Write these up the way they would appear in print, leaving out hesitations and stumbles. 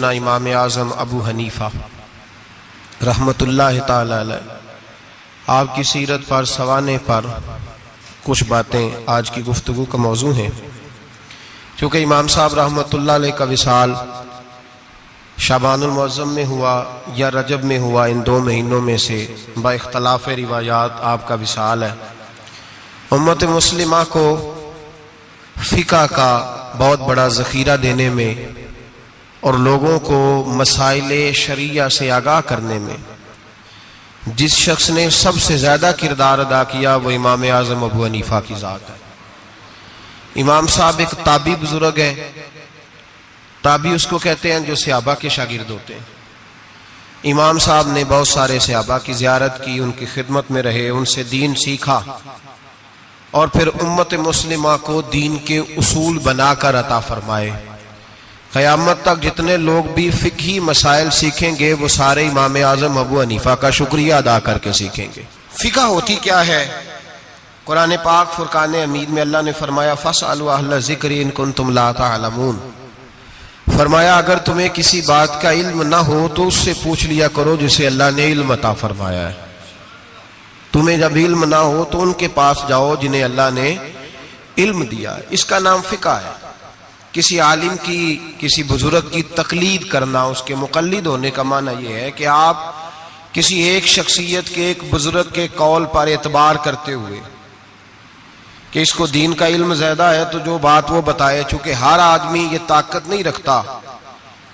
امام اعظم ابو حنیفہ رحمت اللہ تعالی علیہ، آپ کی سیرت پر سوانے پر کچھ باتیں آج کی گفتگو کا موضوع ہیں۔ کیونکہ امام صاحب رحمت اللہ علیہ کا وصال شعبان المعظم میں ہوا یا رجب میں ہوا، ان دو مہینوں میں سے با اختلاف روایات آپ کا وصال ہے۔ امت مسلمہ کو فقہ کا بہت بڑا ذخیرہ دینے میں اور لوگوں کو مسائل شرعیہ سے آگاہ کرنے میں جس شخص نے سب سے زیادہ کردار ادا کیا وہ امام اعظم ابو حنیفہ کی ذات ہے۔ امام صاحب ایک تابعی بزرگ ہے، تابعی اس کو کہتے ہیں جو صحابہ کے شاگرد ہوتے ہیں۔ امام صاحب نے بہت سارے صحابہ کی زیارت کی، ان کی خدمت میں رہے، ان سے دین سیکھا اور پھر امت مسلمہ کو دین کے اصول بنا کر عطا فرمائے۔ قیامت تک جتنے لوگ بھی فقہی مسائل سیکھیں گے وہ سارے امام اعظم ابو حنیفہ کا شکریہ ادا کر کے سیکھیں گے۔ فقہ ہوتی کیا ہے؟ قرآن پاک فرقان حمید میں اللہ نے فرمایا فَاسْأَلُوا أَهْلَ الذِّكْرِ إِن كُنتُمْ لَا تَعْلَمُونَ، فرمایا اگر تمہیں کسی بات کا علم نہ ہو تو اس سے پوچھ لیا کرو جسے اللہ نے علم عطا فرمایا ہے۔ تمہیں جب علم نہ ہو تو ان کے پاس جاؤ جنہیں اللہ نے علم دیا ہے۔ اس کا نام فقہ ہے۔ کسی عالم کی، کسی بزرگ کی تقلید کرنا، اس کے مقلد ہونے کا معنی یہ ہے کہ آپ کسی ایک شخصیت کے، ایک بزرگ کے قول پر اعتبار کرتے ہوئے کہ اس کو دین کا علم زیادہ ہے تو جو بات وہ بتائے، چونکہ ہر آدمی یہ طاقت نہیں رکھتا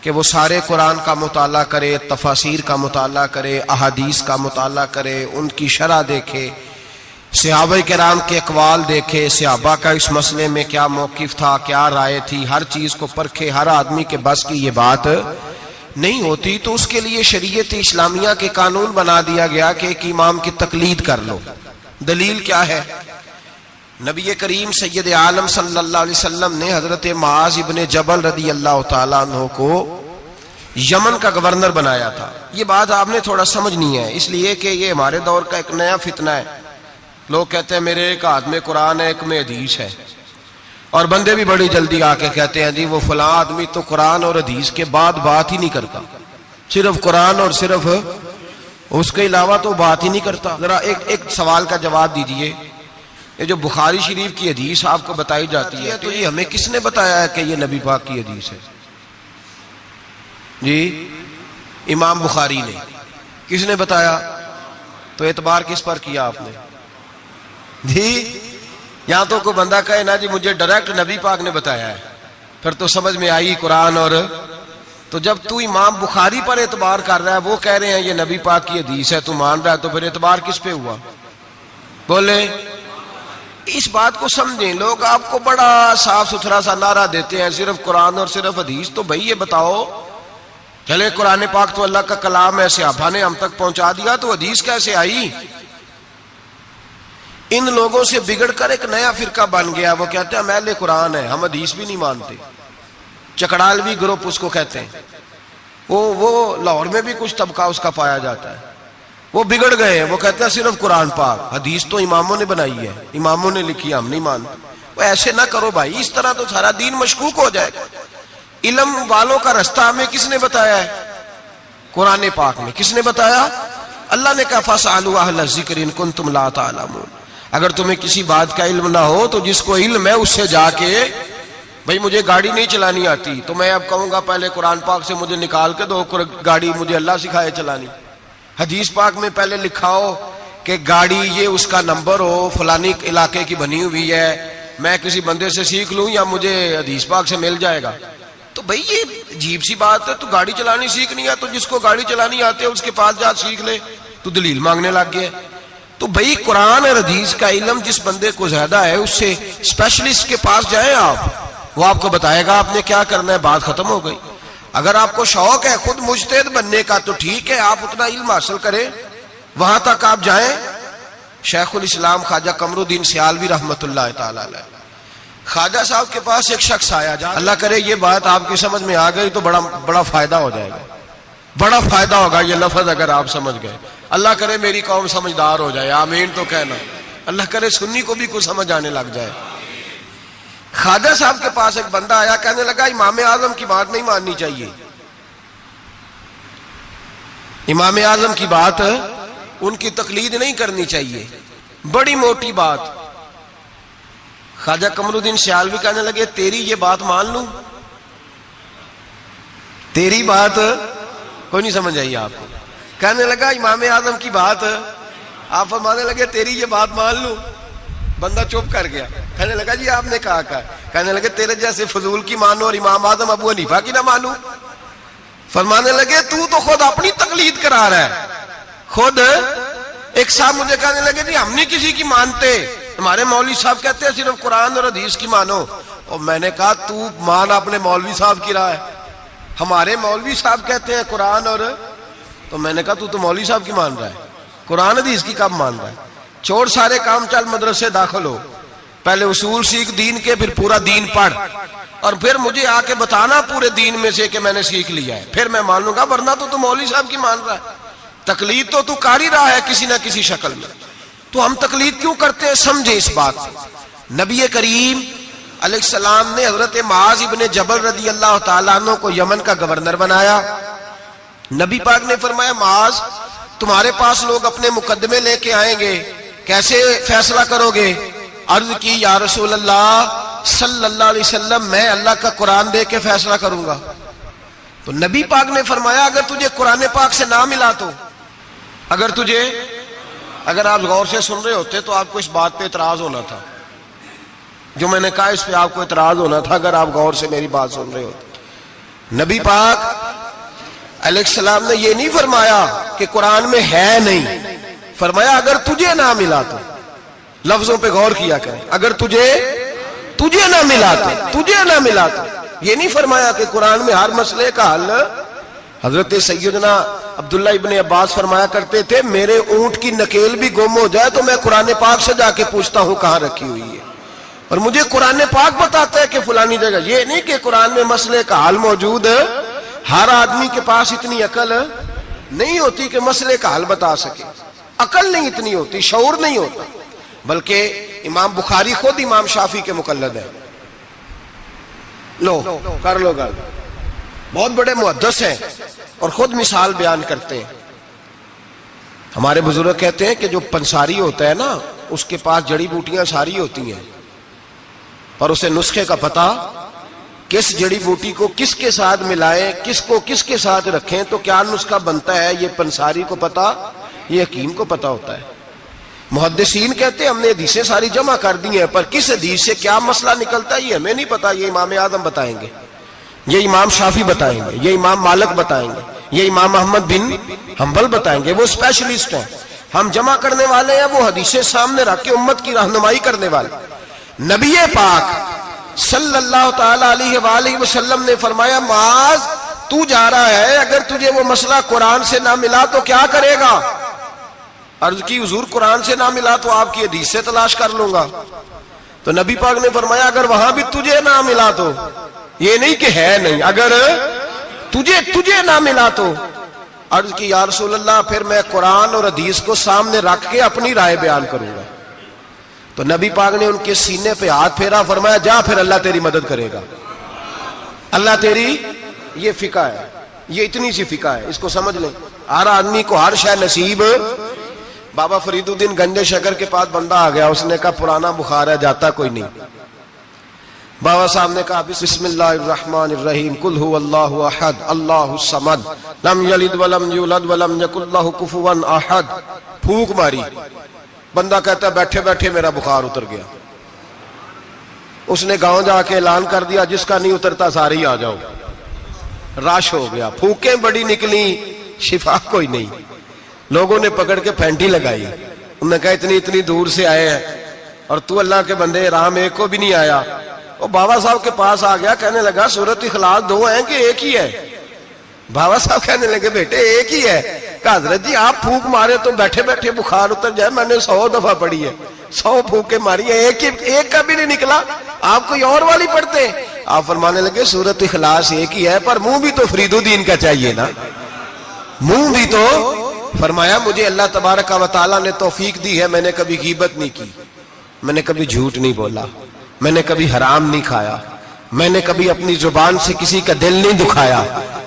کہ وہ سارے قرآن کا مطالعہ کرے، تفاسیر کا مطالعہ کرے، احادیث کا مطالعہ کرے، ان کی شرح دیکھے، صحابہ کرام کے اقوال دیکھے، صحابہ کا اس مسئلے میں کیا موقف تھا، کیا رائے تھی، ہر چیز کو پرکھے۔ ہر آدمی کے بس کی یہ بات نہیں ہوتی، تو اس کے لیے شریعت اسلامیہ کے قانون بنا دیا گیا کہ ایک امام کی تقلید کر لو۔ دلیل کیا ہے؟ نبی کریم سید عالم صلی اللہ علیہ وسلم نے حضرت معاذ ابن جبل رضی اللہ تعالیٰ عنہ کو یمن کا گورنر بنایا تھا۔ یہ بات آپ نے تھوڑا سمجھنی ہے، اس لیے کہ یہ ہمارے دور کا ایک نیا فتنہ ہے۔ لوگ کہتے ہیں میرے ایک ہاتھ میں قرآن ہے، ایک میں حدیث ہے، اور بندے بھی بڑی جلدی آ کے کہتے ہیں جی وہ فلاں آدمی تو قرآن اور حدیث کے بعد بات ہی نہیں کرتا، صرف قرآن اور صرف اس کے علاوہ تو بات ہی نہیں کرتا۔ ذرا ایک سوال کا جواب دیجئے، یہ جو بخاری شریف کی حدیث آپ کو بتائی جاتی ہے تو یہ ہمیں کس نے بتایا ہے کہ یہ نبی پاک کی حدیث ہے؟ جی امام بخاری نے۔ کس نے بتایا؟ تو اعتبار کس پر کیا آپ نے؟ جی یہاں تو کوئی بندہ کہے نا جی مجھے ڈائریکٹ نبی پاک نے بتایا ہے، پھر تو سمجھ میں آئی قرآن۔ اور تو جب تو امام بخاری پر اعتبار کر رہا ہے، وہ کہہ رہے ہیں یہ نبی پاک کی حدیث ہے، تو مان رہا ہے، تو پھر اعتبار کس پہ ہوا؟ بولے اس بات کو سمجھیں۔ لوگ آپ کو بڑا صاف ستھرا سا نعرہ دیتے ہیں صرف قرآن اور صرف حدیث، تو بھائی یہ بتاؤ چلے قرآن پاک تو اللہ کا کلام ہے، صحابہ نے ہم تک پہنچا دیا، تو حدیث کیسے آئی؟ ان لوگوں سے بگڑ کر ایک نیا فرقہ بن گیا، وہ کہتے ہیں ہم اہل قرآن ہیں، ہم حدیث بھی نہیں مانتے۔ چکڑالوی گروپ اس کو کہتے ہیں۔ وہ لاہور میں بھی کچھ طبقہ اس کا پایا جاتا ہے، وہ بگڑ گئے ہیں، وہ کہتے ہیں صرف قرآن پاک، حدیث تو اماموں نے بنائی ہے، اماموں نے لکھی، ہم نہیں مانتے۔ وہ ایسے نہ کرو بھائی، اس طرح تو سارا دین مشکوک ہو جائے گا۔ علم والوں کا رستہ ہمیں کس نے بتایا ہے؟ قرآن پاک میں۔ کس نے بتایا؟ اللہ نے کہا فَاسْأَلُوا أَهْلَ الذِّكْرِ إِن كُنتُمْ لَا تَعْلَمُونَ۔ اگر تمہیں کسی بات کا علم نہ ہو تو جس کو علم ہے اس سے جا کے، بھئی مجھے گاڑی نہیں چلانی آتی تو میں اب کہوں گا پہلے قرآن پاک سے مجھے نکال کے دو گاڑی، مجھے اللہ سکھائے چلانی۔ حدیث پاک میں پہلے لکھا ہو کہ گاڑی یہ اس کا نمبر ہو، فلانی علاقے کی بنی ہوئی ہے، میں کسی بندے سے سیکھ لوں یا مجھے حدیث پاک سے مل جائے گا؟ تو بھئی یہ عجیب سی بات ہے، تو گاڑی چلانی سیکھنی ہے تو جس کو گاڑی چلانی آتی ہے اس کے پاس جا سیکھ لے، تو دلیل مانگنے لگ گیا۔ تو بھئی قرآن اور حدیث کا علم جس بندے کو زیادہ ہے اس سے اسپیشلسٹ کے پاس جائیں آپ، وہ آپ کو بتائے گا آپ نے کیا کرنا ہے، بات ختم ہو گئی۔ اگر آپ کو شوق ہے خود مجتہد بننے کا تو ٹھیک ہے، آپ اتنا علم حاصل کریں، وہاں تک آپ جائیں۔ شیخ الاسلام خواجہ قمر الدین سیالوی رحمت اللہ تعالی علیہ، خواجہ صاحب کے پاس ایک شخص آیا، اللہ کرے یہ بات آپ کی سمجھ میں آ گئی تو بڑا فائدہ ہو جائے گا، بڑا فائدہ ہوگا یہ لفظ اگر آپ سمجھ گئے۔ اللہ کرے میری قوم سمجھدار ہو جائے، آمین تو کہنا۔ اللہ کرے سنی کو بھی کچھ سمجھ آنے لگ جائے۔ خواجہ صاحب کے پاس ایک بندہ آیا، کہنے لگا امام اعظم کی بات نہیں ماننی چاہیے۔ امام اعظم کی بات ان کی تقلید نہیں کرنی چاہیے، بڑی موٹی بات۔ خواجہ قمر الدین سیالوی کہنے لگے تیری یہ بات مان لوں؟ تیری بات کوئی نہیں سمجھ آئی آپ کو؟ کہنے لگا امام اعظم کی بات، آپ فرمانے لگے تیری یہ بات مان لوں؟ بندہ چپ کر گیا، کہنے لگا جی آپ نے کہا کہنے لگے تیرے جیسے فضول کی مانو اور امام اعظم ابو حنیفہ کی نہ مانو؟ فرمانے لگے تو خود اپنی تقلید کرا رہا ہے۔ خود ایک صاحب مجھے کہنے لگے جی ہم نہیں کسی کی مانتے، ہمارے مولوی صاحب کہتے ہیں صرف قرآن اور حدیث کی مانو۔ اور میں نے کہا تو مان اپنے مولوی صاحب کی رائے، ہمارے مولوی صاحب کہتے ہیں قرآن اور، تو میں نے کہا تو مولوی صاحب کی مان رہا ہے، قرآن حدیث کی کب مان رہا ہے؟ چھوڑ سارے کام، چل مدرسے داخل ہو، پہلے اصول سیکھ دین کے، پھر پورا دین پڑھ، اور پھر مجھے آ کے بتانا پورے دین میں سے کہ میں نے سیکھ لیا ہے، پھر میں مان لوں گا، ورنہ تو مولوی صاحب کی مان رہا ہے۔ تقلید تو کر ہی رہا ہے کسی نہ کسی شکل میں، تو ہم تقلید کیوں کرتے ہیں؟ سمجھے اس بات سے۔ نبی کریم علیہ السلام نے حضرت معاذ ابن جبل رضی اللہ تعالیٰ عنہ کو یمن کا گورنر بنایا۔ نبی پاک نے فرمایا معاذ تمہارے پاس لوگ اپنے مقدمے لے کے آئیں گے، کیسے فیصلہ کرو گے؟ عرض کی یا رسول اللہ صلی اللہ علیہ وسلم میں اللہ کا قرآن دے کے فیصلہ کروں گا۔ تو نبی پاک نے فرمایا اگر تجھے قرآن پاک سے نہ ملا تو، اگر آپ غور سے سن رہے ہوتے تو آپ کو اس بات پہ اعتراض ہونا تھا، جو میں نے کہا اس پہ آپ کو اعتراض ہونا تھا اگر آپ غور سے میری بات سن رہے ہوتے۔ نبی پاک علیہ السلام نے یہ نہیں فرمایا کہ قرآن میں ہے نہیں، فرمایا اگر تجھے نہ ملا تو، لفظوں پہ غور کیا کریں، اگر تجھے نہ ملا تو، یہ نہیں فرمایا کہ قرآن میں ہر مسئلے کا حل۔ حضرت سیدنا عبداللہ ابن عباس فرمایا کرتے تھے میرے اونٹ کی نکیل بھی گم ہو جائے تو میں قرآن پاک سے جا کے پوچھتا ہوں کہاں رکھی ہوئی ہے، اور مجھے قرآن پاک بتاتا ہے کہ فلانی جگہ۔ یہ نہیں کہ قرآن میں مسئلے کا حل موجود ہے، ہر آدمی کے پاس اتنی عقل نہیں ہوتی کہ مسئلے کا حل بتا سکے، عقل نہیں اتنی ہوتی، شعور نہیں ہوتا۔ بلکہ امام بخاری خود امام شافعی کے مقلد ہیں، لو کر لو گل، بہت بڑے محدث ہیں اور خود مثال بیان کرتے ہیں۔ ہمارے بزرگ کہتے ہیں کہ جو پنساری ہوتا ہے نا اس کے پاس جڑی بوٹیاں ساری ہوتی ہیں، پر اسے نسخے کا پتہ، کس جڑی بوٹی کو کس کے ساتھ ملائیں، کس کو کس کے ساتھ رکھیں تو کیا نسخہ بنتا ہے، یہ پنساری کو پتہ، یہ حکیم کو پتہ ہوتا ہے۔ محدثین کہتے ہیں ہم نے حدیثیں ساری جمع کر دی ہیں، پر کس حدیث سے کیا مسئلہ نکلتا ہے یہ ہمیں نہیں پتا، یہ امام اعظم بتائیں گے، یہ امام شافعی بتائیں گے، یہ امام مالک بتائیں گے، یہ امام احمد بن حنبل بتائیں گے، وہ اسپیشلسٹ ہیں۔ ہم جمع کرنے والے ہیں، وہ حدیثیں سامنے رکھ کے امت کی رہنمائی کرنے والے۔ نبی پاک صلی اللہ تعالی علیہ وآلہ وسلم نے فرمایا معاذ تو جا رہا ہے، اگر تجھے وہ مسئلہ قرآن سے نہ ملا تو کیا کرے گا؟ عرض کی حضور قرآن سے نہ ملا تو آپ کی حدیث سے تلاش کر لوں گا۔ تو نبی پاک نے فرمایا اگر وہاں بھی تجھے نہ ملا تو، یہ نہیں کہ ہے نہیں، اگر تجھے نہ ملا تو، عرض کی یا رسول اللہ پھر میں قرآن اور حدیث کو سامنے رکھ کے اپنی رائے بیان کروں گا۔ تو نبی پاک نے ان کے سینے پہ ہاتھ پھیرا، فرمایا جا پھر اللہ تیری مدد کرے گا، اللہ تیری، یہ فقہ ہے، یہ اتنی سی فقہ ہے، اس کو سمجھ لیں۔ ہر آدمی کو ہر شے نصیب۔ بابا فرید الدین گنجے شکر کے پاس بندہ آ گیا، اس نے کہا پرانا بخار ہے جاتا کوئی نہیں۔ بابا صاحب نے کہا بسم اللہ الرحمن الرحیم قل هو اللہ احد اللہ الصمد لم یلد ولم یولد ولم یکن لہ کفوا احد، پھونک ماری، بندہ کہتا ہے بیٹھے بیٹھے میرا بخار اتر گیا۔ اس نے گاؤں جا کے اعلان کر دیا جس کا نہیں اترتا سارے ہی آ جاؤ، رش ہو گیا، پھونکیں بڑی نکلی، شفا کوئی نہیں۔ لوگوں نے پکڑ کے پھینٹی لگائی، انہوں نے کہا اتنی دور سے آئے ہیں اور تو اللہ کے بندے رام ایک کو بھی نہیں آیا۔ وہ بابا صاحب کے پاس آ گیا، کہنے لگا سورۃ اخلاص دو ہیں کہ ایک ہی ہے؟ بابا صاحب کہنے لگے بیٹے ایک ہی ہے۔ کہا حضرت جی آپ پھونک مارے تو بیٹھے بیٹھے بخار اتر جائے، میں نے 100 دفعہ پڑھی ہے، 100 پھونکیں ماری ہیں، ایک کا بھی نہیں نکلا، آپ کوئی اور والی پڑھتے ہیں؟ آپ فرمانے لگے سورۃ اخلاص ایک ہی ہے، پر منہ بھی تو فرید الدین کا چاہیے نا، منہ بھی تو۔ فرمایا مجھے اللہ تبارک و تعالیٰ نے توفیق دی ہے، میں نے کبھی غیبت نہیں کی، میں نے کبھی جھوٹ نہیں بولا، میں نے کبھی حرام نہیں کھایا، میں نے کبھی اپنی زبان سے کسی کا دل نہیں دکھایا.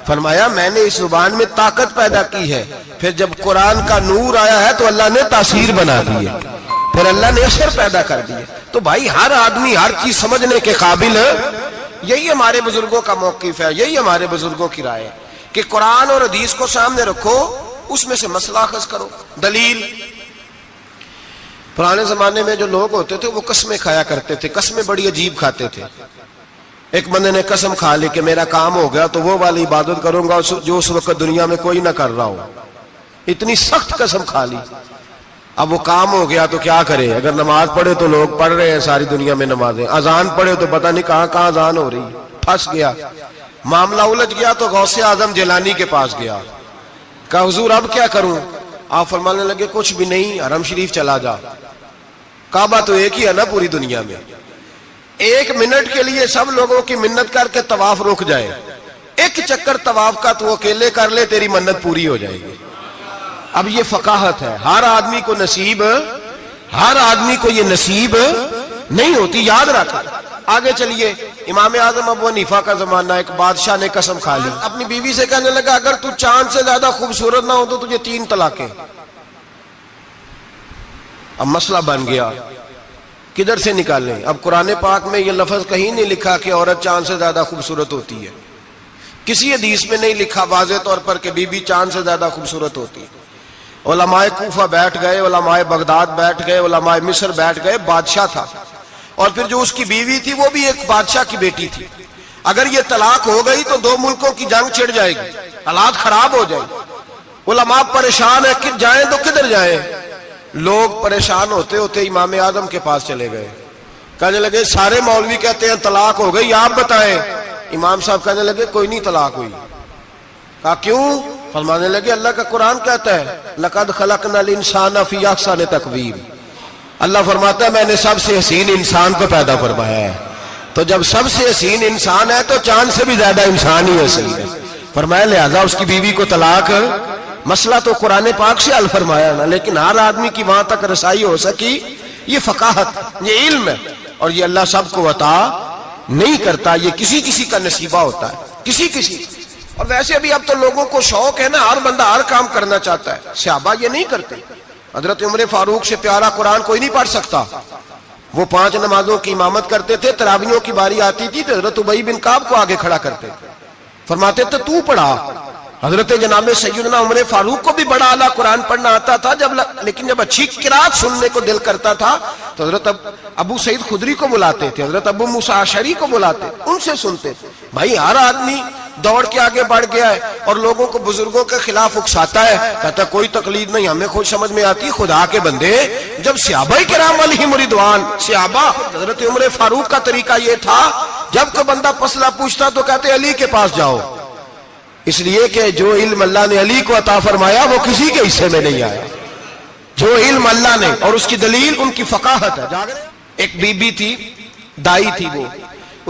فرمایا میں نے اس زبان میں طاقت پیدا کی ہے. پھر جب قرآن کا نور آیا ہے تو اللہ نے تاثیر بنا دی ہے, پھر اللہ نے اثر پیدا کر دی ہے. تو بھائی ہر آدمی ہر چیز سمجھنے کے قابل ہے. یہی ہمارے بزرگوں کا موقف ہے, یہی ہمارے بزرگوں کی رائے ہے کہ قرآن اور حدیث کو سامنے رکھو, اس میں سے مسئلہ اخذ کرو. دلیل, پرانے زمانے میں جو لوگ ہوتے تھے وہ قسمیں کھایا کرتے تھے, قسمیں بڑی عجیب کھاتے تھے. ایک بندے نے قسم کھا لی کہ میرا کام ہو گیا تو وہ والی عبادت کروں گا جو اس وقت دنیا میں کوئی نہ کر رہا ہو. اتنی سخت قسم کھا لی. اب وہ کام ہو گیا تو کیا کرے؟ اگر نماز پڑھے تو لوگ پڑھ رہے ہیں ساری دنیا میں نمازیں, اذان پڑھے تو پتہ نہیں کہاں کہاں اذان ہو رہی. پھنس گیا, معاملہ الجھ گیا تو غوث اعظم جیلانی کے پاس گیا. کہا حضور اب کیا کروں؟ آپ فرمانے لگے کچھ بھی نہیں, حرم شریف چلا جا. کعبہ تو ایک ہی ہے نا پوری دنیا میں. 1 منٹ کے لیے سب لوگوں کی منت کر کے طواف رک جائے, ایک چکر طواف کا تو اکیلے کر لے, تیری منت پوری ہو جائے گی. اب یہ فقاہت ہے, ہر آدمی کو نصیب, ہر آدمی کو یہ نصیب نہیں ہوتی, یاد رکھا. آگے چلیے, امام اعظم ابو حنیفہ کا زمانہ, ایک بادشاہ نے قسم کھا لی, اپنی بیوی سے کہنے لگا اگر تو چاند سے زیادہ خوبصورت نہ ہو تو تجھے 3 طلاقیں. اب مسئلہ بن گیا, کدھر سے نکالیں؟ اب قرآن پاک میں یہ لفظ کہیں نہیں لکھا کہ عورت چاند سے زیادہ خوبصورت ہوتی ہے, کسی حدیث میں نہیں لکھا واضح طور پر کہ بی بی چاند سے زیادہ خوبصورت ہوتی ہے. علماء کوفہ بیٹھ گئے, علماء بغداد بیٹھ گئے, علماء مصر بیٹھ گئے. بادشاہ تھا اور پھر جو اس کی بیوی تھی وہ بھی ایک بادشاہ کی بیٹی تھی. اگر یہ طلاق ہو گئی تو 2 ملکوں کی جنگ چھڑ جائے گی, حالات خراب ہو جائیں. علماء پریشان ہے کہ جائیں تو کدھر جائیں. لوگ پریشان ہوتے ہوتے امام اعظم کے پاس چلے گئے, کہنے لگے سارے مولوی کہتے ہیں طلاق ہو گئی, آپ بتائیں. امام صاحب کہنے لگے کوئی نہیں طلاق ہوئی. کہا کیوں؟ فرمانے لگے اللہ کا قرآن کہتا ہے لَقَدْ خَلَقْنَا الْإِنسَانَ فِي أَحْسَنِ تَقْوِيمٍ. اللہ فرماتا ہے میں نے سب سے حسین انسان کو پیدا فرمایا ہے. تو جب سب سے حسین انسان ہے تو چاند سے بھی زیادہ انسان ہی حسین ہے. فرمایا لہذا اس کی بیوی کو طلاق. مسئلہ تو قرآن پاک سے حل فرمایا نا, لیکن ہر آدمی کی وہاں تک رسائی ہو سکی, یہ فقاہت, یہ علم ہے. اور یہ اللہ سب کو عطا نہیں کرتا, یہ کسی کسی کا نصیبہ ہوتا ہے, کسی کسی. اور ویسے ابھی اب تو لوگوں کو شوق ہے نا, ہر بندہ ہر کام کرنا چاہتا ہے. صحابہ یہ نہیں کرتے. حضرت عمر فاروق سے پیارا قرآن کوئی نہیں پڑھ سکتا. وہ 5 نمازوں کی امامت کرتے تھے, تراویحوں کی باری آتی تھی تو حضرت ابی بن کعب کو آگے کھڑا کرتے, فرماتے تھے تو پڑھا. حضرت جناب سیدنا عمر فاروق کو بھی بڑا اعلیٰ قرآن پڑھنا آتا تھا, لیکن جب اچھی قرات سننے کو دل کرتا تھا تو حضرت ابو سعید خدری کو بلاتے تھے, حضرت ابو موسیٰ اشعری کو بلاتے, ان سے سنتے تھے. بھائی ہر آدمی دوڑ کے آگے بڑھ گیا ہے اور لوگوں کو بزرگوں کے خلاف اکساتا ہے, کہتا کوئی تقلید نہیں, ہمیں خود سمجھ میں آتی. خدا کے بندے, جب صحابہ کرام علیہم رضوان, صحابہ حضرت عمر فاروق کا طریقہ یہ تھا جب کوئی بندہ مسئلہ پوچھتا تو کہتے علی کے پاس جاؤ, اس لیے کہ جو علم اللہ نے علی کو عطا فرمایا وہ کسی کے حصے میں نہیں آیا. جو علم اللہ نے, اور اس کی دلیل ان کی فقاہت ہے. ایک بی بی تھی, دائی تھی, وہ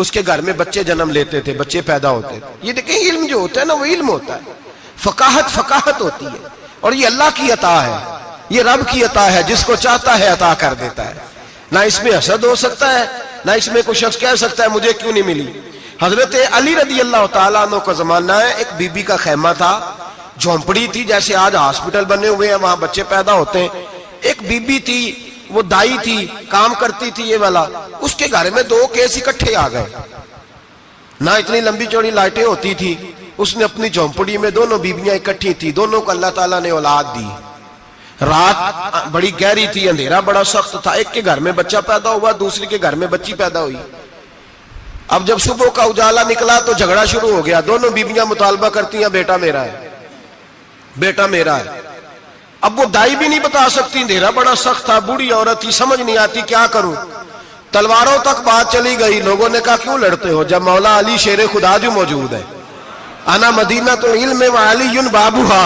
اس کے گھر میں بچے جنم لیتے تھے, بچے پیدا ہوتے تھے. یہ دیکھیں علم جو ہوتا ہے نا وہ علم ہوتا ہے, فقاہت ہوتی ہے. اور یہ اللہ کی عطا ہے, یہ رب کی عطا ہے, جس کو چاہتا ہے عطا کر دیتا ہے. نہ اس میں حسد ہو سکتا ہے, نہ اس میں کوئی شخص کہہ سکتا ہے مجھے کیوں نہیں ملی. حضرت علی رضی اللہ تعالیٰ عنہ کا زمانہ ہے, ایک بی بی کا خیمہ تھا, جھونپڑی تھی, جیسے آج ہاسپٹل بنے ہوئے ہیں وہاں بچے پیدا ہوتے ہیں. ایک بی بی تھی, وہ دائی تھی, کام کرتی تھی یہ والا, اس کے گھر میں 2 کیس اکٹھے آ گئے. نہ اتنی لمبی چوڑی لائٹیں ہوتی تھی, اس نے اپنی جھونپڑی میں دونوں بیویاں اکٹھی تھی, دونوں کو اللہ تعالیٰ نے اولاد دی. رات بڑی گہری تھی, اندھیرا بڑا سخت تھا, ایک کے گھر میں بچہ پیدا ہوا, دوسری کے گھر میں بچی پیدا ہوئی. اب جب صبح کا اجالا نکلا تو جھگڑا شروع ہو گیا, دونوں بیویاں مطالبہ کرتی ہیں بیٹا میرا ہے, بیٹا میرا ہے. اب وہ دائی بھی نہیں بتا سکتی, اندھیرا بڑا سخت تھا, بوڑھی عورت تھی, سمجھ نہیں آتی کیا کروں. تلواروں تک بات چلی گئی. لوگوں نے کہا کیوں لڑتے ہو جب مولا علی شیر خدا جو موجود ہے. انا مدینہ تو علم و علی بابوہا,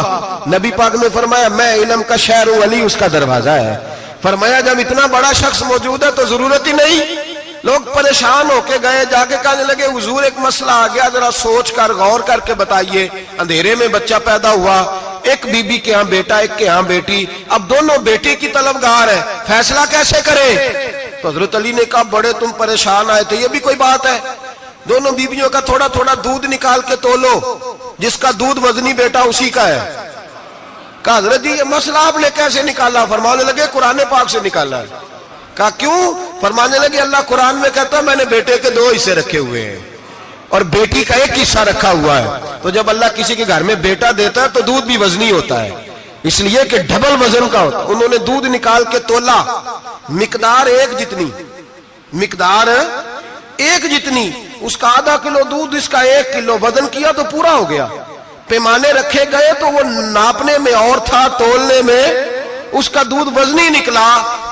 نبی پاک نے فرمایا میں علم کا شہر ہوں, علی اس کا دروازہ ہے. فرمایا جب اتنا بڑا شخص موجود ہے تو ضرورت ہی نہیں. لوگ پریشان ہو کے گئے, جا کے کہنے لگے حضور ایک مسئلہ آ گیا, ذرا سوچ کر غور کر کے بتائیے. اندھیرے میں بچہ پیدا ہوا, ایک بی بی کے ہاں بیٹا, ایک کے ہاں بیٹی, اب دونوں بیٹی کی طلبگار ہے, فیصلہ کیسے کریں. تو حضرت علی نے کہا بڑے تم پریشان آئے تھے, یہ بھی کوئی بات ہے. دونوں بیویوں کا تھوڑا تھوڑا دودھ نکال کے تولو، جس کا دودھ وزنی بیٹا اسی کا ہے۔ کہا حضرت جی یہ مسئلہ آپ نے کیسے نکالا؟ فرمانے لگے قرآن پاک سے نکالا ہے۔ کہا کیوں؟ فرمانے لگے اللہ قرآن میں کہتا ہے میں نے بیٹے کے 2 حصے رکھے ہوئے ہیں اور بیٹی کا 1 حصہ رکھا ہوا ہے، تو جب اللہ کسی کے گھر میں بیٹا دیتا ہے تو دودھ بھی وزنی ہوتا ہے، اس لیے کہ ڈبل وزن کا ہوتا ہے۔ انہوں نے دودھ نکال کے تولا، مقدار 1 جتنی، مقدار 1 جتنی، اس کا ½ کلو دودھ، اس کا 1 کلو، وزن کیا تو پورا ہو گیا۔ پیمانے رکھے گئے تو وہ ناپنے میں اور تھا، تولنے میں اس کا دودھ وزنی نکلا۔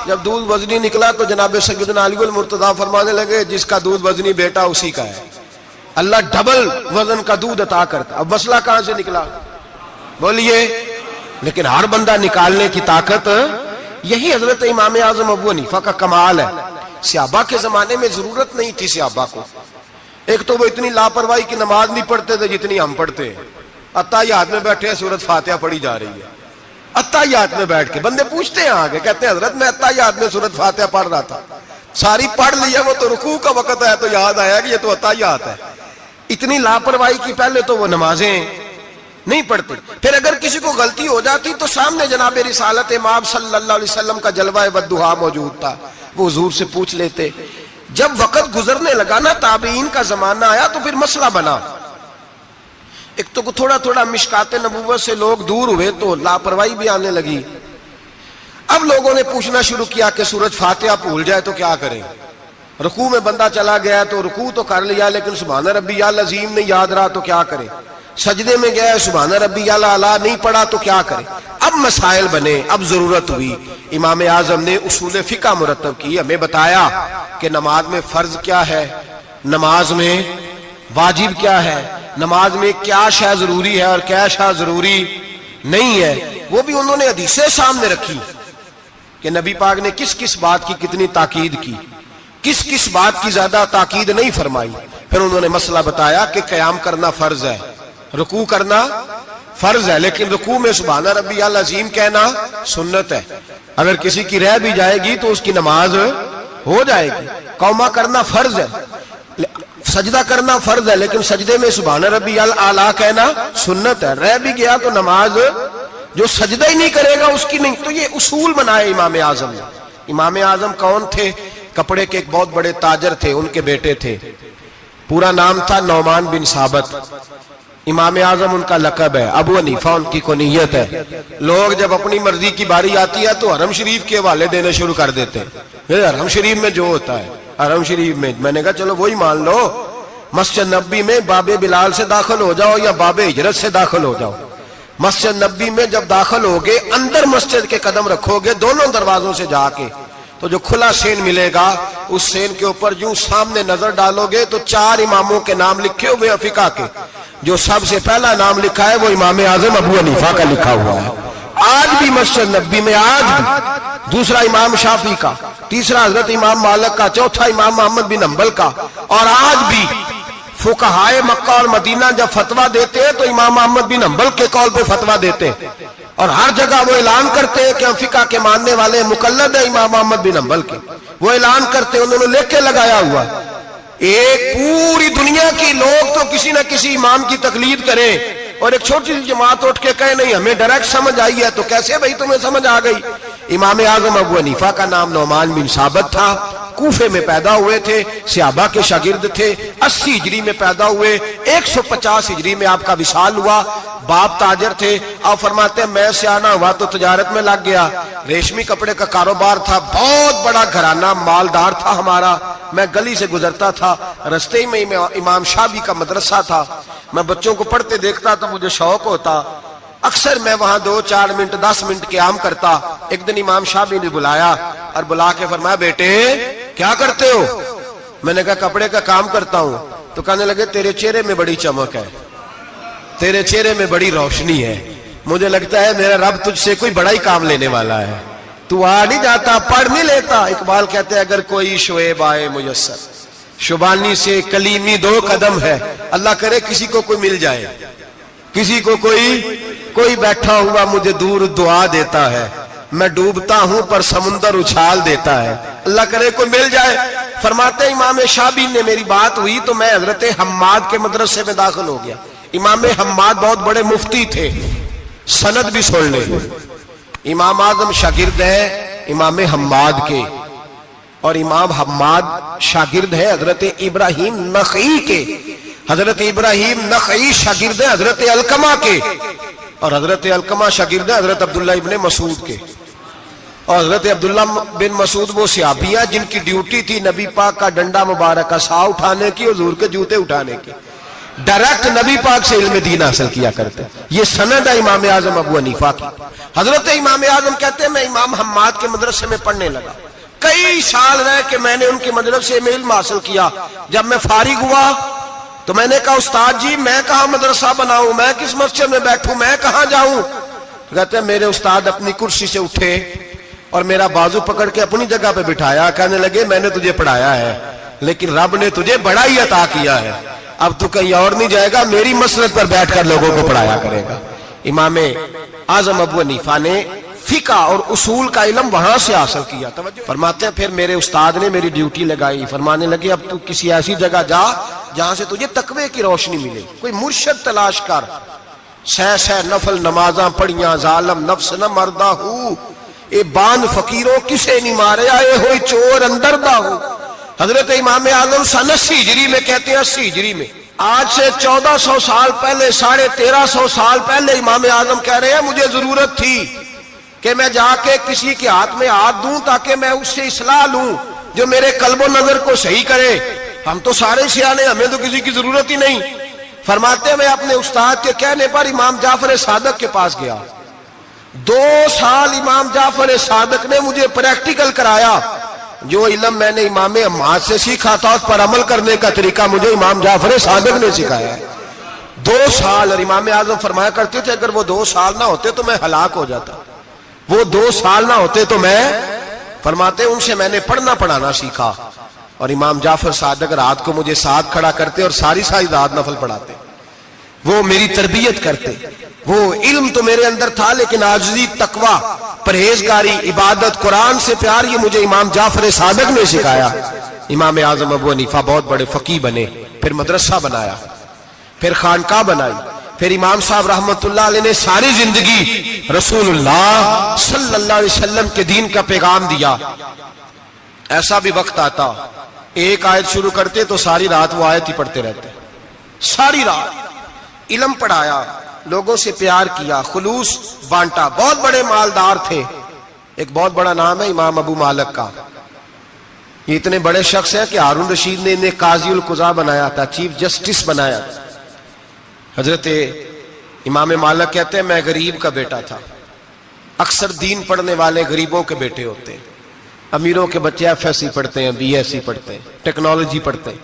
جب دودھ وزنی نکلا تو جناب سیدنا علی المرتضیٰ فرمانے لگے جس کا دودھ وزنی بیٹا اسی کا ہے، اللہ ڈبل وزن کا دودھ عطا کرتا۔ اب مسئلہ کہاں سے نکلا بولیے؟ لیکن ہر بندہ نکالنے کی طاقت، یہی حضرت امام اعظم ابو حنیفہ کا کمال ہے۔ صحابہ کے زمانے میں ضرورت نہیں تھی صحابہ کو، ایک تو وہ اتنی لاپرواہی کی نماز نہیں پڑھتے تھے جتنی ہم پڑھتے ہیں۔ اتحیات میں بیٹھے ہیں، سورۃ فاتحہ پڑھی جا رہی ہے، اتحیات میں بیٹھ کے بندے پوچھتے ہیں آگے، کہتے ہیں حضرت میں اتحیات میں سورۃ فاتحہ پڑھ رہا تھا، ساری پڑھ لی ہے، وہ تو رکوع کا وقت ہے تو یاد آیا کہ یہ تو اتحیات ہے۔ اتنی لاپرواہی کی پہلے تو وہ نمازیں نہیں پڑھتے، پھر اگر کسی کو غلطی ہو جاتی تو سامنے جناب رسالت امام صلی اللہ علیہ وسلم کا جلوہ والضحیٰ موجود تھا، وہ حضور سے پوچھ لیتے۔ جب وقت گزرنے لگا نا، تابعین کا زمانہ آیا تو پھر مسئلہ بنا۔ ایک تو تھوڑا تھوڑا مشکات نبوت سے لوگ دور ہوئے تو لاپرواہی بھی آنے لگی۔ اب لوگوں نے پوچھنا شروع کیا کہ سورۃ فاتحہ بھول جائے تو کیا کریں؟ رکوع میں بندہ چلا گیا تو رکوع تو کر لیا لیکن سبحان ربی العظیم نہیں یاد رہا تو کیا کرے؟ سجدے میں گیا سبحان ربی الاعلیٰ نہیں پڑھا تو کیا کرے؟ اب مسائل بنے، اب ضرورت ہوئی۔ امام اعظم نے اصول فقہ مرتب کی، ہمیں بتایا کہ نماز میں فرض کیا ہے، نماز میں واجب کیا ہے، نماز میں کیا شے ضروری ہے اور کیا شے ضروری نہیں ہے۔ وہ بھی انہوں نے حدیثیں سامنے رکھی کہ نبی پاک نے کس کس بات کی کتنی تاکید کی، کس کس بات کی زیادہ تاکید نہیں فرمائی۔ پھر انہوں نے مسئلہ بتایا کہ قیام کرنا فرض ہے، رکوع کرنا فرض ہے، لیکن رکوع میں سبحان ربی العظیم کہنا سنت ہے، اگر کسی کی رہ بھی جائے گی تو اس کی نماز ہو جائے گی۔ قوما کرنا فرض ہے، سجدہ کرنا فرض ہے، لیکن سجدے میں سبحان ربی الاعلیٰ کہنا سنت ہے، رہ بھی گیا تو نماز، جو سجدہ ہی نہیں کرے گا اس کی نہیں۔ تو یہ اصول بنائے امام اعظم نے۔ امام اعظم کون تھے؟ کپڑے کے ایک بہت بڑے تاجر تھے، ان کے بیٹے تھے، پورا نام تھا نعمان بن ثابت۔ امام اعظم ان کا لقب ہے، ابو حنیفہ ان کی کنیت ہے۔ لوگ جب اپنی مرضی کی باری آتی ہے تو حرم شریف کے حوالے دینے شروع کر دیتے ہیں، حرم شریف میں جو ہوتا ہے، حرم شریف میں میں نے کہا چلو وہی مان لو، مسجد نبی میں باب بلال سے داخل ہو جاؤ یا باب ہجرت سے داخل ہو جاؤ۔ مسجد نبی میں جب داخل ہوگے، اندر مسجد کے قدم رکھو گے دونوں دروازوں سے جا کے، تو جو کھلا سین ملے گا، اس سین کے اوپر جو سامنے نظر ڈالو گے تو 4 اماموں کے نام لکھے ہوئے فقہ کے، جو سب سے پہلا نام لکھا ہے وہ امام اعظم ابو حنیفہ کا لکھا ہوا ہے۔ آج بھی مسجد نبی میں، آج بھی، دوسرا امام شافعی کا، تیسرا حضرت امام مالک کا، چوتھا امام محمد بن حنبل کا، اور آج بھی فقہائے مکہ اور مدینہ جب فتویٰ دیتے ہیں تو امام محمد بن حنبل کے قول پہ فتویٰ دیتے ہیں، اور ہر جگہ وہ اعلان کرتے ہیں کہ ہم فقہ کے ماننے والے مقلد ہیں امام محمد بن حنبل کے، وہ اعلان کرتے ہیں، انہوں نے لکھ کے لگایا ہوا ہے۔ ایک پوری دنیا کی لوگ تو کسی نہ کسی امام کی تقلید کریں، اور ایک چھوٹی سی جماعت اٹھ کے کہے نہیں ہمیں ڈائریکٹ سمجھ آئی ہے، تو کیسے بھائی تمہیں سمجھ آ گئی؟ امام اعظم ابو حنیفہ کا نام نعمان بن ثابت تھا، کوفے میں پیدا ہوئے تھے، صحابہ کے شاگرد تھے، 80 ہجری میں پیدا ہوئے، 150 ہجری میں آپ کا وصال ہوا، باپ تاجر تھے۔ آپ فرماتے ہیں میں سیانا ہوا تو تجارت میں لگ گیا، ریشمی کپڑے کا کاروبار تھا، بہت بڑا گھرانہ مالدار تھا ہمارا، میں گلی سے گزرتا تھا، رستے میں امام شافعی کا مدرسہ تھا، میں بچوں کو پڑھتے دیکھتا تو مجھے شوق ہوتا، اکثر میں وہاں 2-4 منٹ 10 منٹ قیام کرتا۔ ایک دن امام شافعی نے بلایا اور بلا کے فرمایا بیٹے کیا کرتے ہو؟ میں نے کہا کپڑے کا کام کرتا ہوں۔ تو کہنے لگے تیرے چہرے میں بڑی چمک ہے، تیرے چہرے میں بڑی روشنی ہے، مجھے لگتا ہے میرا رب تجھ سے کوئی بڑا ہی کام لینے والا ہے، تو آ نہیں جاتا، پڑھ نہیں لیتا۔ اقبال کہتے ہیں اگر کوئی شعیب آئے میسر، شبانی سے کلیمی 2 قدم ہے، اللہ کرے کسی کو کوئی مل جائے، کسی کو کوئی بیٹھا ہوا مجھے دور دعا دیتا ہے، میں ڈوبتا ہوں پر سمندر اچھال دیتا ہے، اللہ کرے کوئی مل جائے۔ فرماتے ہیں امام شابی نے میری بات ہوئی تو میں حضرت حماد کے مدرسے میں داخل ہو گیا. امام حماد بہت بڑے مفتی تھے, سند بھی سن لے. امام اعظم شاگرد ہے امام حماد کے, اور امام حماد شاگرد ہے حضرت ابراہیم نخعی کے. حضرت ابراہیم نخعی شاگرد ہے حضرت علقمہ کے, اور حضرت علقمہ شاگرد ہے حضرت عبداللہ ابن مسعود کے. اور حضرت عبداللہ بن مسعود وہ صحابی ہیں جن کی ڈیوٹی تھی نبی پاک کا ڈنڈا مبارک کا سا اٹھانے کی, حضور کے جوتے اٹھانے کی. ڈائریکٹ نبی پاک سے علم دین حاصل کیا کرتے. یہ سند ہے امام اعظم ابو حنیفہ کی. حضرت امام اعظم کہتے ہیں میں امام حماد کے مدرسے میں پڑھنے لگا. کئی سال رہ کے میں نے ان کے مدرسے میں علم حاصل کیا. جب میں فارغ ہوا تو میں نے کہا استاد جی میں کہاں مدرسہ بناؤں, میں کس مسجد میں بیٹھوں, میں کہاں جاؤں. کہتے ہیں میرے استاد اپنی کرسی سے اٹھے اور میرا بازو پکڑ کے اپنی جگہ پہ بٹھایا. کہنے لگے میں نے تجھے پڑھایا ہے لیکن رب نے تجھے بڑا ہی عطا کیا ہے, اب تو کہیں اور نہیں جائے گا, میری مسجد پر بیٹھ کر لوگوں کو پڑھایا کرے گا. امام اعظم ابو حنیفہ نے فقہ اور اصول کا علم وہاں سے حاصل کیا. فرماتے ہیں پھر میرے استاد نے میری ڈیوٹی لگائی. فرمانے لگے اب تو کسی ایسی جگہ جا جہاں سے تجھے تقوی کی روشنی ملے, کوئی مرشد تلاش کر. سہ نفل نمازاں پڑھیاں ظالم نفس نہ مردہ ہو, اے باند فقیروں کسے نہیں مارے, آئے ہوئی چور اندر دا ہو. حضرت امام اعظم سن 80 ہجری میں کہتے ہیں 80 ہجری میں, آج سے 1400 سال پہلے 1350 سال پہلے امام اعظم کہہ رہے ہیں مجھے ضرورت تھی کہ میں جا کے کسی کے ہاتھ میں ہاتھ دوں تاکہ میں اس سے اصلاح لوں جو میرے قلب و نظر کو صحیح کرے. ہم تو سارے سیانے, ہمیں تو کسی کی ضرورت ہی نہیں. فرماتے ہیں میں اپنے استاد کے کہنے پر امام جعفر صادق کے پاس گیا. 2 سال امام جعفر صادق نے مجھے پریکٹیکل کرایا. جو علم میں نے امام حماد سے سیکھا تھا اس پر عمل کرنے کا طریقہ مجھے امام جعفر صادق نے سکھایا. 2 سال. اور امام اعظم فرمایا کرتے تھے اگر وہ 2 سال نہ ہوتے تو میں ہلاک ہو جاتا, وہ 2 سال نہ ہوتے تو میں. فرماتے ان سے میں نے پڑھنا پڑھانا سیکھا. اور امام جعفر صادق رات کو مجھے ساتھ کھڑا کرتے اور ساری رات نفل پڑھاتے, وہ میری تربیت کرتے. وہ علم تو میرے اندر تھا لیکن عاجزی, تقوی, پرہیزگاری, عبادت, قرآن سے پیار یہ مجھے امام جعفر صادق نے سکھایا. امام اعظم ابو حنیفہ بہت بڑے فقیہ بنے, پھر مدرسہ بنایا, پھر خانقاہ بنائی. پھر امام صاحب رحمت اللہ علیہ نے ساری زندگی رسول اللہ صلی اللہ علیہ وسلم کے دین کا پیغام دیا. ایسا بھی وقت آتا ایک آیت شروع کرتے تو ساری رات وہ آیت ہی پڑھتے رہتے, ساری رات علم پڑھایا, لوگوں سے پیار کیا, خلوص بانٹا. بہت بڑے مالدار تھے. ایک بہت بڑا نام ہے امام ابو مالک کا. یہ اتنے بڑے شخص ہیں کہ ہارون رشید نے انہیں قاضی القضاء بنایا تھا, چیف جسٹس بنایا تھا. حضرت امام مالک کہتے ہیں میں غریب کا بیٹا تھا. اکثر دین پڑھنے والے غریبوں کے بیٹے ہوتے ہیں. امیروں کے بچے ایف ایس سی پڑھتے ہیں, بی ایس سی پڑھتے ہیں, ٹیکنالوجی پڑھتے ہیں.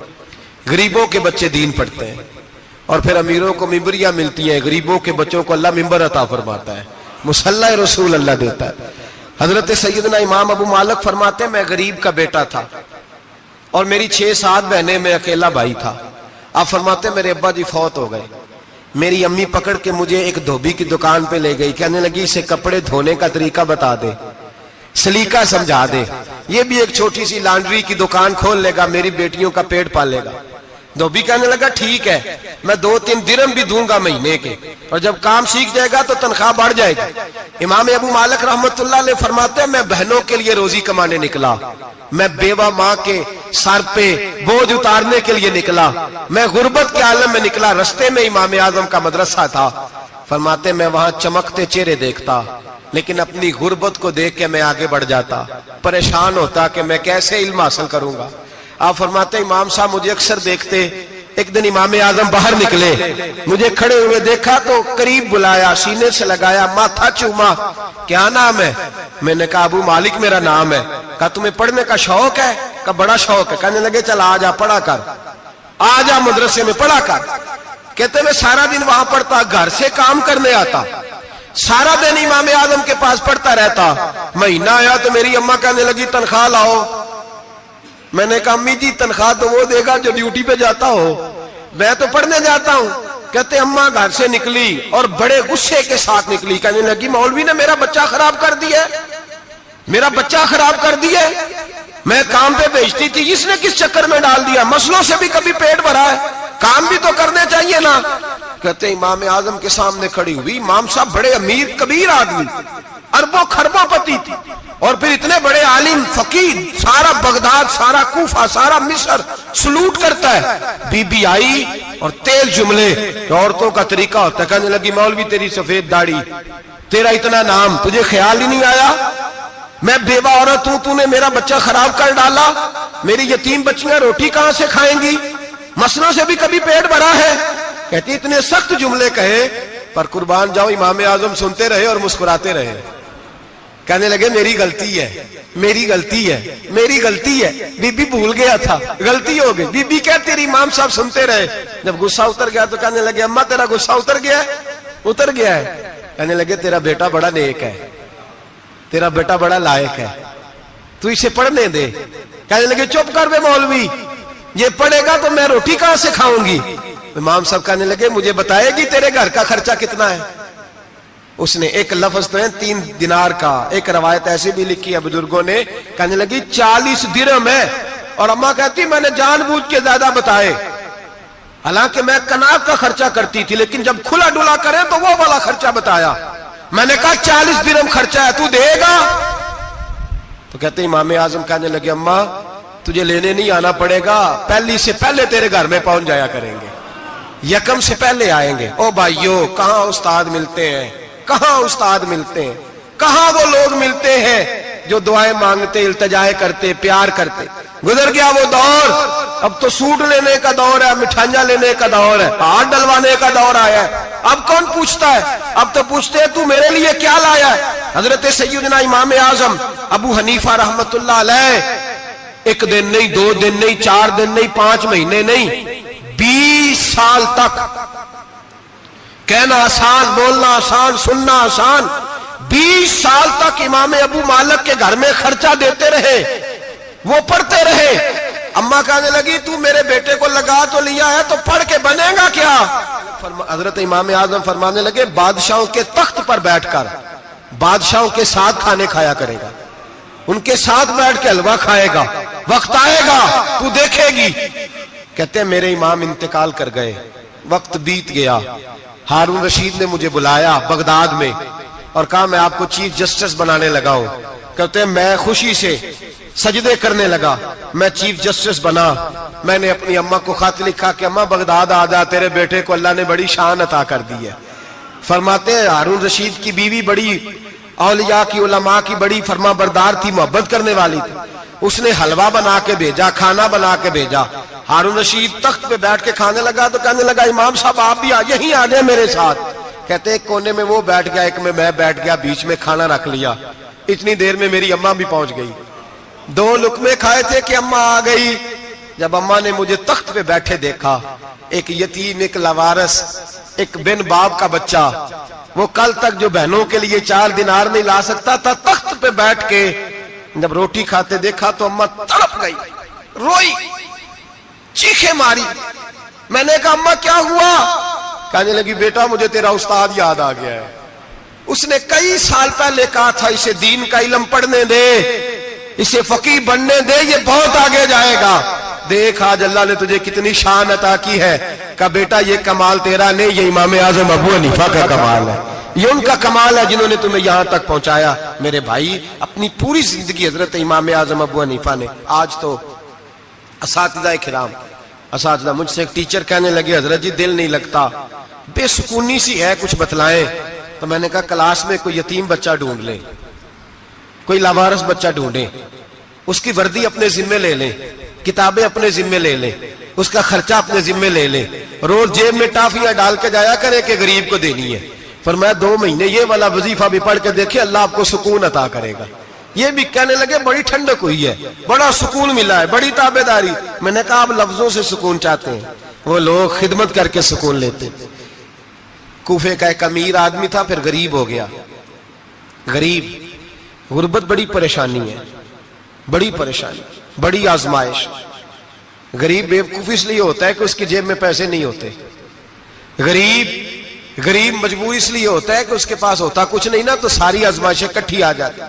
غریبوں کے بچے دین پڑھتے ہیں. اور پھر امیروں کو ممبریاں ملتی ہیں, غریبوں کے بچوں کو اللہ ممبر عطا فرماتا ہے, مصلی رسول اللہ دیتا ہے. حضرت سیدنا امام ابو مالک فرماتے ہیں میں غریب کا بیٹا تھا اور میری 6-7 بہنیں, میں اکیلا بھائی تھا. آپ فرماتے ہیں میرے ابا جی فوت ہو گئے. میری امی پکڑ کے مجھے ایک دھوبی کی دکان پہ لے گئی, کہنے لگی اسے کپڑے دھونے کا طریقہ بتا دے, سلیقہ سمجھا دے, یہ بھی ایک چھوٹی سی لانڈری کی دکان کھول لے گا, میری بیٹیوں کا پیٹ پالے گا. دھوبی کہنے لگا ٹھیک ہے میں 2-3 درہم بھی دوں گا مہینے کے, اور جب کام سیکھ جائے گا تو تنخواہ بڑھ جائے گی. امام ابو مالک رحمت اللہ علیہ فرماتے ہیں میں بہنوں کے لیے روزی کمانے نکلا, میں بیوہ ماں کے سر پہ بوجھ اتارنے کے لیے نکلا, میں غربت کے عالم میں نکلا. رستے میں امام اعظم کا مدرسہ تھا. فرماتے میں وہاں چمکتے چہرے دیکھتا لیکن اپنی غربت کو دیکھ کے میں آگے بڑھ جاتا, پریشان ہوتا کہ میں کیسے علم حاصل کروں گا. آپ فرماتے امام صاحب مجھے اکثر دیکھتے. ایک دن امام اعظم باہر نکلے, مجھے کھڑے ہوئے دیکھا تو قریب بلایا, سینے سے لگایا, ماتھا چوما. کیا نام ہے؟ میں نے کہا ابو مالک میرا نام ہے. کہا تمہیں پڑھنے کا شوق ہے؟ کہا بڑا شوق ہے. کہنے لگے چل آ جا پڑھا کر, آ جا مدرسے میں پڑھا کر. کہتے میں سارا دن وہاں پڑھتا, گھر سے کام کرنے آتا, سارا دن امام اعظم کے پاس پڑھتا رہتا. مہینہ آیا تو میری اماں کہنے لگی تنخواہ لاؤ. میں نے کہا امی جی تنخواہ تو وہ دے گا جو ڈیوٹی پہ جاتا ہو, میں تو پڑھنے جاتا ہوں. کہتے اماں گھر سے نکلی اور بڑے غصے کے ساتھ نکلی, کہنے لگی مولوی نے میرا بچہ خراب کر دیا, میرا بچہ خراب کر دیا. میں کام پہ بھیجتی تھی، اس نے کس چکر میں ڈال دیا؟ مسلوں سے بھی کبھی پیٹ بھرا ہے، کام بھی تو کرنے چاہیے نا۔ کہتے ہیں امام اعظم کے سامنے کھڑی ہوئی، امام صاحب بڑے امیر کبیر آدمی، اربوں خربوں پتی تھی، اور پھر اتنے بڑے عالم فقیر، سارا بغداد، سارا کوفہ، سارا مصر سلوٹ کرتا ہے۔ بی بی آئی اور تیز جملے، عورتوں کا طریقہ ہوتا ہے، کہنے لگی مولوی تیری سفید داڑھی، تیرا اتنا نام، تجھے خیال ہی نہیں آیا؟ میں بیوہ عورت ہوں، تو نے میرا بچہ خراب کر ڈالا، میری یتیم بچیاں روٹی کہاں سے کھائیں گی؟ مسلوں سے بھی کبھی پیٹ بھرا ہے؟ کہتی اتنے سخت جملے کہے، پر قربان جاؤ امام اعظم سنتے رہے اور مسکراتے رہے۔ کہنے لگے میری غلطی ہے، میری غلطی ہے، میری غلطی ہے، بی بی بھول گیا تھا، غلطی ہو گئی۔ بی بی کہتے رہی، امام صاحب سنتے رہے۔ جب غصہ اتر گیا تو کہنے لگے اماں تیرا غصہ اتر گیا ہے؟ اتر گیا ہے۔ کہنے لگے تیرا بیٹا بڑا نیک ہے، تیرا بیٹا بڑا لائق ہے، تو اسے پڑھنے دے۔ کہنے لگے چپ کر بے مولوی، یہ پڑھے گا تو میں روٹی کہاں سے کھاؤں گی؟ امام صاحب کہنے لگے مجھے بتائے گی تیرے گھر کا خرچہ کتنا ہے؟ اس نے ایک لفظ تو ہے 3 دینار کا، ایک روایت ایسی بھی لکھی ہے بزرگوں نے، کہنے لگی 40 درہم ہے، اور اماں کہتی میں نے جان بوجھ کے زیادہ بتائے، حالانکہ میں کناب کا خرچہ کرتی تھی، لیکن جب کھلا ڈلا کرے تو وہ والا خرچہ بتایا۔ میں نے کہا 40 درہم خرچہ ہے، تو دے گا؟ تو کہتے امام اعظم کہنے لگے اماں تجھے لینے نہیں آنا پڑے گا، پہلی سے پہلے تیرے گھر میں پہنچ جایا کریں گے، یکم سے پہلے آئیں گے۔ او بھائیو، کہاں استاد ملتے ہیں، کہاں استاد ملتے ہیں، کہاں وہ لوگ ملتے ہیں جو دعائیں مانگتے، التجائے کرتے، پیار کرتے۔ گزر گیا وہ دور، اب تو سوٹ لینے کا دور ہے، مٹھائیاں لینے کا دور ہے، ہاتھ ڈلوانے کا دور آیا ہے۔ اب کون پوچھتا ہے؟ اب تو پوچھتے ہیں تو میرے لیے کیا لایا ہے؟ حضرت سیدنا امام اعظم ابو حنیفہ رحمت اللہ علیہ 1 دن نہیں، 2 دن نہیں، 4 دن نہیں، 5 مہینے نہیں، 20 سال تک، کہنا آسان، بولنا آسان، سننا آسان، 20 سال تک امام ابو مالک کے گھر میں خرچہ دیتے رہے، وہ پڑھتے رہے۔ اماں کہنے لگی تو میرے بیٹے کو لگا تو لیا ہے، تو پڑھ کے بنے گا کیا؟ حضرت امام اعظم فرمانے لگے بادشاہوں کے تخت پر بیٹھ کر بادشاہوں کے ساتھ کھانے کھایا کرے گا، ان کے ساتھ بیٹھ کے حلوہ کھائے گا، وقت آئے گا تو دیکھے گی۔ کہتے ہیں میرے امام انتقال کر گئے، وقت بیت گیا، ہارون رشید نے مجھے بلایا بغداد میں اور کہا میں آپ کو چیف جسٹس بنانے لگا ہوں۔ کہتے ہیں میں خوشی سے سجدے کرنے لگا، میں چیف جسٹس بنا۔ میں نے اپنی اماں کو خط لکھا کہ اماں بغداد آ جا، تیرے بیٹے کو اللہ نے بڑی شان عطا کر دی ہے۔ فرماتے ہیں ہارون رشید کی بیوی بڑی اولیاء کی، علماء کی بڑی فرما بردار تھی، محبت کرنے والی تھی، اس نے حلوہ بنا کے بھیجا، کھانا بنا کے بھیجا۔ ہارون رشید تخت پہ بیٹھ کے کھانے لگا تو کہنے لگا امام صاحب آپ بھی یہیں آ جائیں میرے ساتھ۔ کہتے ایک کونے میں وہ بیٹھ گیا، ایک میں بیٹھ گیا، بیچ میں کھانا رکھ لیا۔ اتنی دیر میں میری اماں بھی پہنچ گئی، 2 لقمے کھائے تھے کہ اماں آ گئی۔ جب اماں نے مجھے تخت پہ بیٹھے دیکھا، ایک یتیم، ایک لاوارث، ایک بن باپ کا بچہ، وہ کل تک جو بہنوں کے لیے 4 دینار نہیں لا سکتا تھا، تخت پہ بیٹھ کے جب روٹی کھاتے دیکھا تو اماں تڑپ گئی، روئی، چیخیں ماری۔ میں نے کہا اماں کیا ہوا؟ کہنے لگی بیٹا مجھے تیرا استاد یاد آ گیا ہے، اس نے کئی سال پہلے کہا تھا اسے دین کا علم پڑھنے دے، اسے فقیہ بننے دے، یہ بہت آگے جائے گا۔ دیکھ آج اللہ نے تجھے کتنی شان عطا کی ہے۔ کہا بیٹا یہ کمال تیرا نہیں، یہ امام اعظم ابو حنیفہ کا کمال ہے، یہ ان کا کمال ہے جنہوں نے تمہیں یہاں تک پہنچایا۔ میرے بھائی اپنی پوری زندگی حضرت امام اعظم ابو حنیفہ نے۔ آج تو اساتذہ کرام، اساتذہ مجھ سے ایک ٹیچر کہنے لگے حضرت جی دل نہیں لگتا، بے سکونی سی ہے، کچھ بتلائیں۔ تو میں نے کہا کلاس میں کوئی یتیم بچہ ڈھونڈ لیں، کوئی لاوارث بچہ ڈھونڈیں، اس کی وردی اپنے ذمے لے لیں، کتابیں اپنے ذمے لے لیں، اس کا خرچہ اپنے ذمے لے لیں، روز جیب میں ٹافیاں ڈال کے جایا کرے کہ غریب کو دینی ہے۔ فرمایا 2 مہینے یہ والا وظیفہ بھی پڑھ کے دیکھیں، اللہ آپ کو سکون عطا کرے گا۔ یہ بھی کہنے لگے بڑی ٹھنڈک ہوئی ہے، بڑا سکون ملا ہے، بڑی تابعداری۔ میں نے کہا آپ لفظوں سے سکون چاہتے ہیں، وہ لوگ خدمت کر کے سکون لیتے۔ کوفے کا ایک امیر آدمی تھا، پھر غریب ہو گیا۔ غریب، غربت بڑی پریشانی ہے، بڑی پریشانی، بڑی آزمائش۔ غریب بیوقوف اس لیے ہوتا ہے کہ اس کی جیب میں پیسے نہیں ہوتے۔ غریب مجبور اس لیے ہوتا ہے کہ اس کے پاس ہوتا کچھ نہیں نا، تو ساری آزمائشیں کٹھی آ جاتی۔